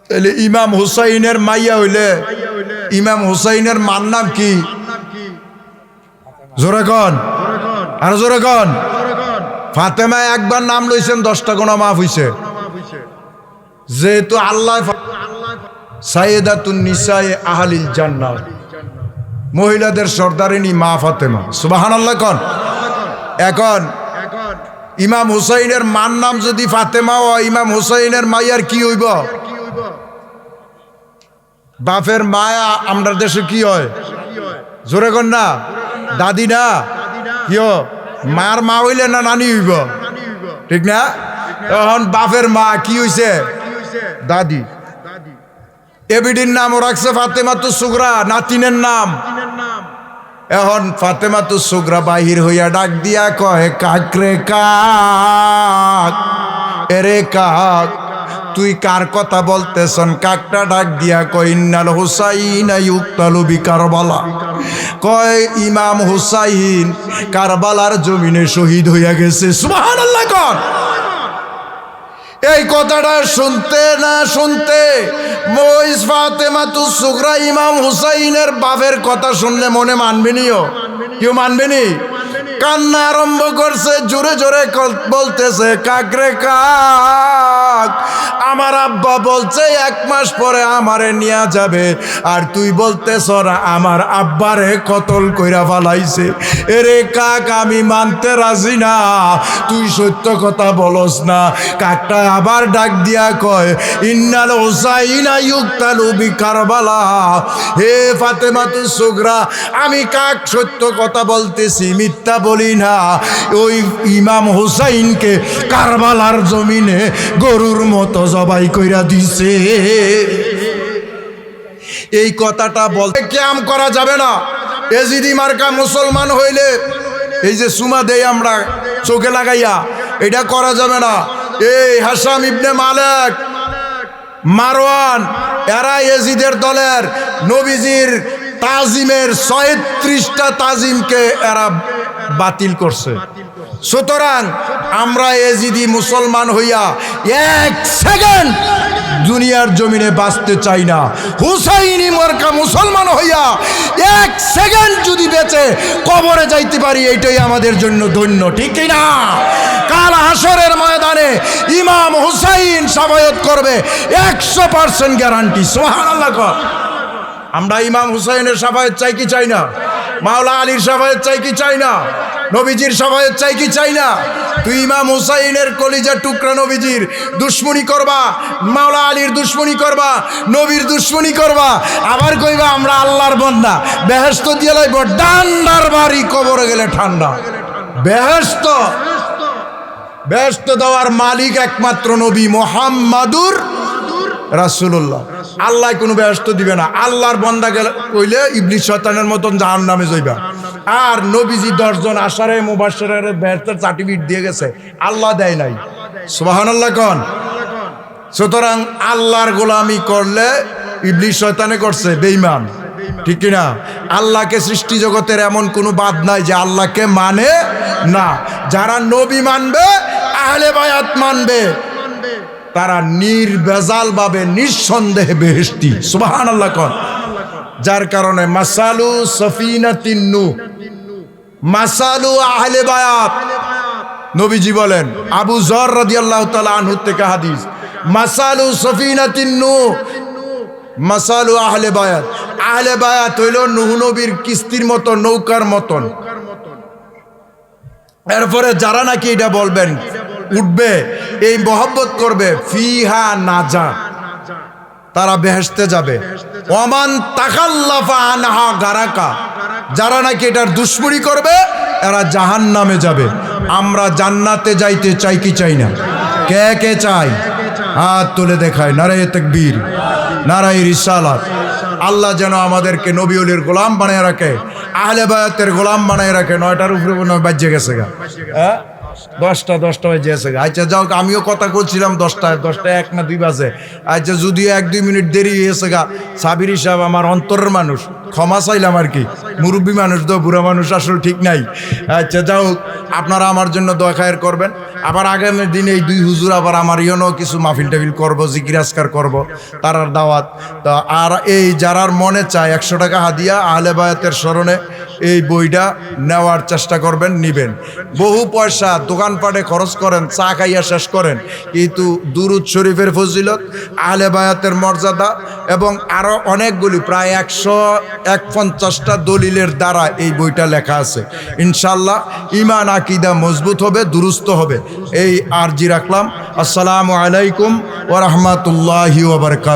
তাহলে ইমাম হুসাইনের মাইয়া হইলে ইমাম হুসাইনের মার নাম কি? জোরে কন, আর জোরে কন। ফাতেমা একবার নাম লইছেন 10টা গুনাহ মাফ হইছে। যেহেতু আল্লাহ সাইয়েদাতুন নিসায়ে আহলিল জান্নাহ, মহিলাদের সর্দারিনী মা ফাতেমা। সুবহানাল্লাহ কোন। এখন ইমাম হুসাইনের মার নাম যদি ফাতেমা হয়, ইমাম হুসাইনের মাইয়ার কি হইব? বাপের মায়া আমরা দেশে কি হয়? জোরে কন না, দাদি না, কি মার মা হইলে না নানি হইব, ঠিক না? এখন বাপের মা কি হইছে? দাদি। এবিডির নাম রাখছে ফাতেমাতু সুগরা, নাতিনের নাম। এখন ফাতেমাতু সুগরা বাহির হইয়া ডাক দিয়া কয় কাকরে কাক, এরে কাক তুই কার কথা বলতেছন? কাকটা ডাক দিয়া কয় ইন্নাল হুসাইনা ইউক্তালু বি কারবালা। কয় ইমাম হুসাইন কারবালার জমিনে শহীদ হইয়া গেছে। সুবহানাল্লাহ কোন। এই কথাটা শুনতে না শুনতে মইস ফাতেমাতু সুগরা ইমাম হুসাইনের বাপের কথা শুনলে মনে মানবেনিও? কেউ মানবেনি? কান্না আরম্ভ করছে, জোরে জোরে বলতেছে কাকরে কাক, আমার আব্বা বলছে 1 মাস পরে আমারে নিয়ে যাবে, আর তুই বলতেছ আমার আব্বারে কতল কইরা ফালাইছে। এরে কাক আমি মানতে রাজি না, তুই সত্য কথা বলস না। কাকটা আবার ডাক দিয়া কয় ইন্নাল হুসাইনা ইউক্তালু বি কারবালা। হে ফাতেমাতু সুগরা, আমি কাক সত্য কথা বলতেছি, মিথ্যা বলি না। ওই ইমাম হুসাইনকে কারবালার জমিনে গরুর মতো জবাই কইরা দিছে। এই কথাটা বলতে কিয়াম করা যাবে না। এজিদি মার্কা মুসলমান হইলে এই যে সুমা দেই আমরা চোখে লাগাইয়া, এটা করা যাবে না। এই হাসাম ইবনে মালিক, মারওয়ান, এরা এজিদের দলের নবীজির তাজিমের 37টা তাজিমকে এরা বাতিল করছে। সুতরাং আমরা এজিদি মুসলমান হইয়া 1 সেকেন্ড দুনিয়ার জমিনে বাঁচতে চাই না। হুসাইনি মার্কা মুসলমান হইয়া 1 সেকেন্ড যদি বেঁচে কবরে যাইতে পারি, এইটাই আমাদের জন্য ধন্য, ঠিক না? কাল হাসরের ময়দানে ইমাম হুসাইন শাফায়াত করবে, 100% গ্যারান্টি। সুবহানাল্লাহ। আমরা ইমাম হুসাইনের শাফায়াত চাই কি চাই না? মাওলা আলীর শাফায়াত চাই কি চাই না? নবীজির শাফায়াত চাই কি চাই না? তুই ইমাম হুসাইনের কলিজার টুকরা নবীজির দুশ্মনী করবা, মাওলা আলীর দুশ্মনী করবা, নবীর দুশ্মনী করবা, আবার কইবা আমরা আল্লাহর বান্দা। বেহেশত দিয়ে লাইব ডান্ডার বাড়ি, কবরে গেলে ঠান্ডা। বেহেশত দেওয়ার মালিক একমাত্র নবী মুহাম্মাদুর রাসূলুল্লাহ। আল্লাহ কোনো বেহেশত দিবে না। আল্লাহর বান্দা গেলে কইলে ইবলিস শয়তানের মতন জাহান্নামে যাইবা। আর নবীজি 10 জন আশারে মুবাশশিরের বেহেশতের সার্টিফিকেট দিয়ে গেছে, আল্লাহ দেয় নাই। সুবহানাল্লাহ কোন। সুতরাং আল্লাহর গোলামি করলে ইবলিস শয়তানে করছে, বেঈমান, ঠিক কি না? আল্লাহকে সৃষ্টি জগতের এমন কোনো বাদ নাই যে আল্লাহকে মানে না। যারা নবী মানবে, আহলে বায়াত মানবে, তারা নির্ভেজাল ভাবে নিঃসন্দেহে বেহেশতি। সুবহানাল্লাহ কোন। যার কারণে মাসালু সফিনাতিন নূহ, মাসালু আহলে বায়াত, নবীজি বলেন, আবু যর রাদিয়াল্লাহু তাআলা আনহু থেকে হাদিস, মাসালু সফিনাতিন নূহ মাসালু আহলে বায়াত। আহলে বায়াত হইল নূহ নবীর কিস্তির মতো, নৌকার মতন। এরপরে যারা নাকি এটা বলবেন উঠবে, এই মহব্বত করবে, ফিহা নাজা, তারা বেহেশতে যাবে। ওমান তাকাল্লাফা আনহা গারাকা, যারা নাকি এটার দুশমনি করবে এরা জাহান্নামে যাবে। আমরা জান্নাতে যাইতে চাই কি চাই না? কে কে চাই? হাত তুলে দেখায়। নারায়ে তাকবীর, নারায়ে রিসালাত। আল্লাহ যেন আমাদেরকে নবী ওলির গোলাম বানায় রাখে, আহলে বায়াতের গোলাম বানায় রাখে। 9টার উপরে মনে হয় বাজে গেছে গা, 10টা বাজে গেছে গা। আচ্ছা যাও, আমিও কথা বলছিলাম 10টা 1 না 2 বাজে। আচ্ছা যদিও 1-2 মিনিট দেরি হয়েছে গা, সাবির সাহেব আমার অন্তরের মানুষ, ক্ষমা চাইলাম আর কি। মুরব্বী মানুষ তো, বুড়া মানুষ আসলে ঠিক নাই। আচ্ছা যাও, আপনারা আমার জন্য দোয়া খায়ের করবেন। আবার আগামী দিনে এই 2 হুজুর আবার আমার ইয়নো কিছু মাহফিল টাফিল করবো, জিকির আজকার করবো, তারার দাওয়াত। তা আর এই যারার মনে চায় 100 টাকা হাদিয়া আহলে বায়াতের স্মরণে এই বইটা নেওয়ার চেষ্টা করবেন, নিবেন। বহু পয়সা দোকানপাটে খরচ করেন, চা খাইয়া শেষ করেন, কিন্তু দুরুদ শরীফের ফজিলত, আহলে বায়াতের মর্যাদা এবং আরো অনেকগুলি প্রায় 150টা দলিলের দ্বারা এই বইটা লেখা আছে। ইনশাল্লাহ ঈমান আকীদা মজবুত হবে, দুরুস্ত হবে, এই আরজি রাখলাম। আসসালামু আলাইকুম ওয়া রাহমাতুল্লাহি ওয়া বারাকাতুহু।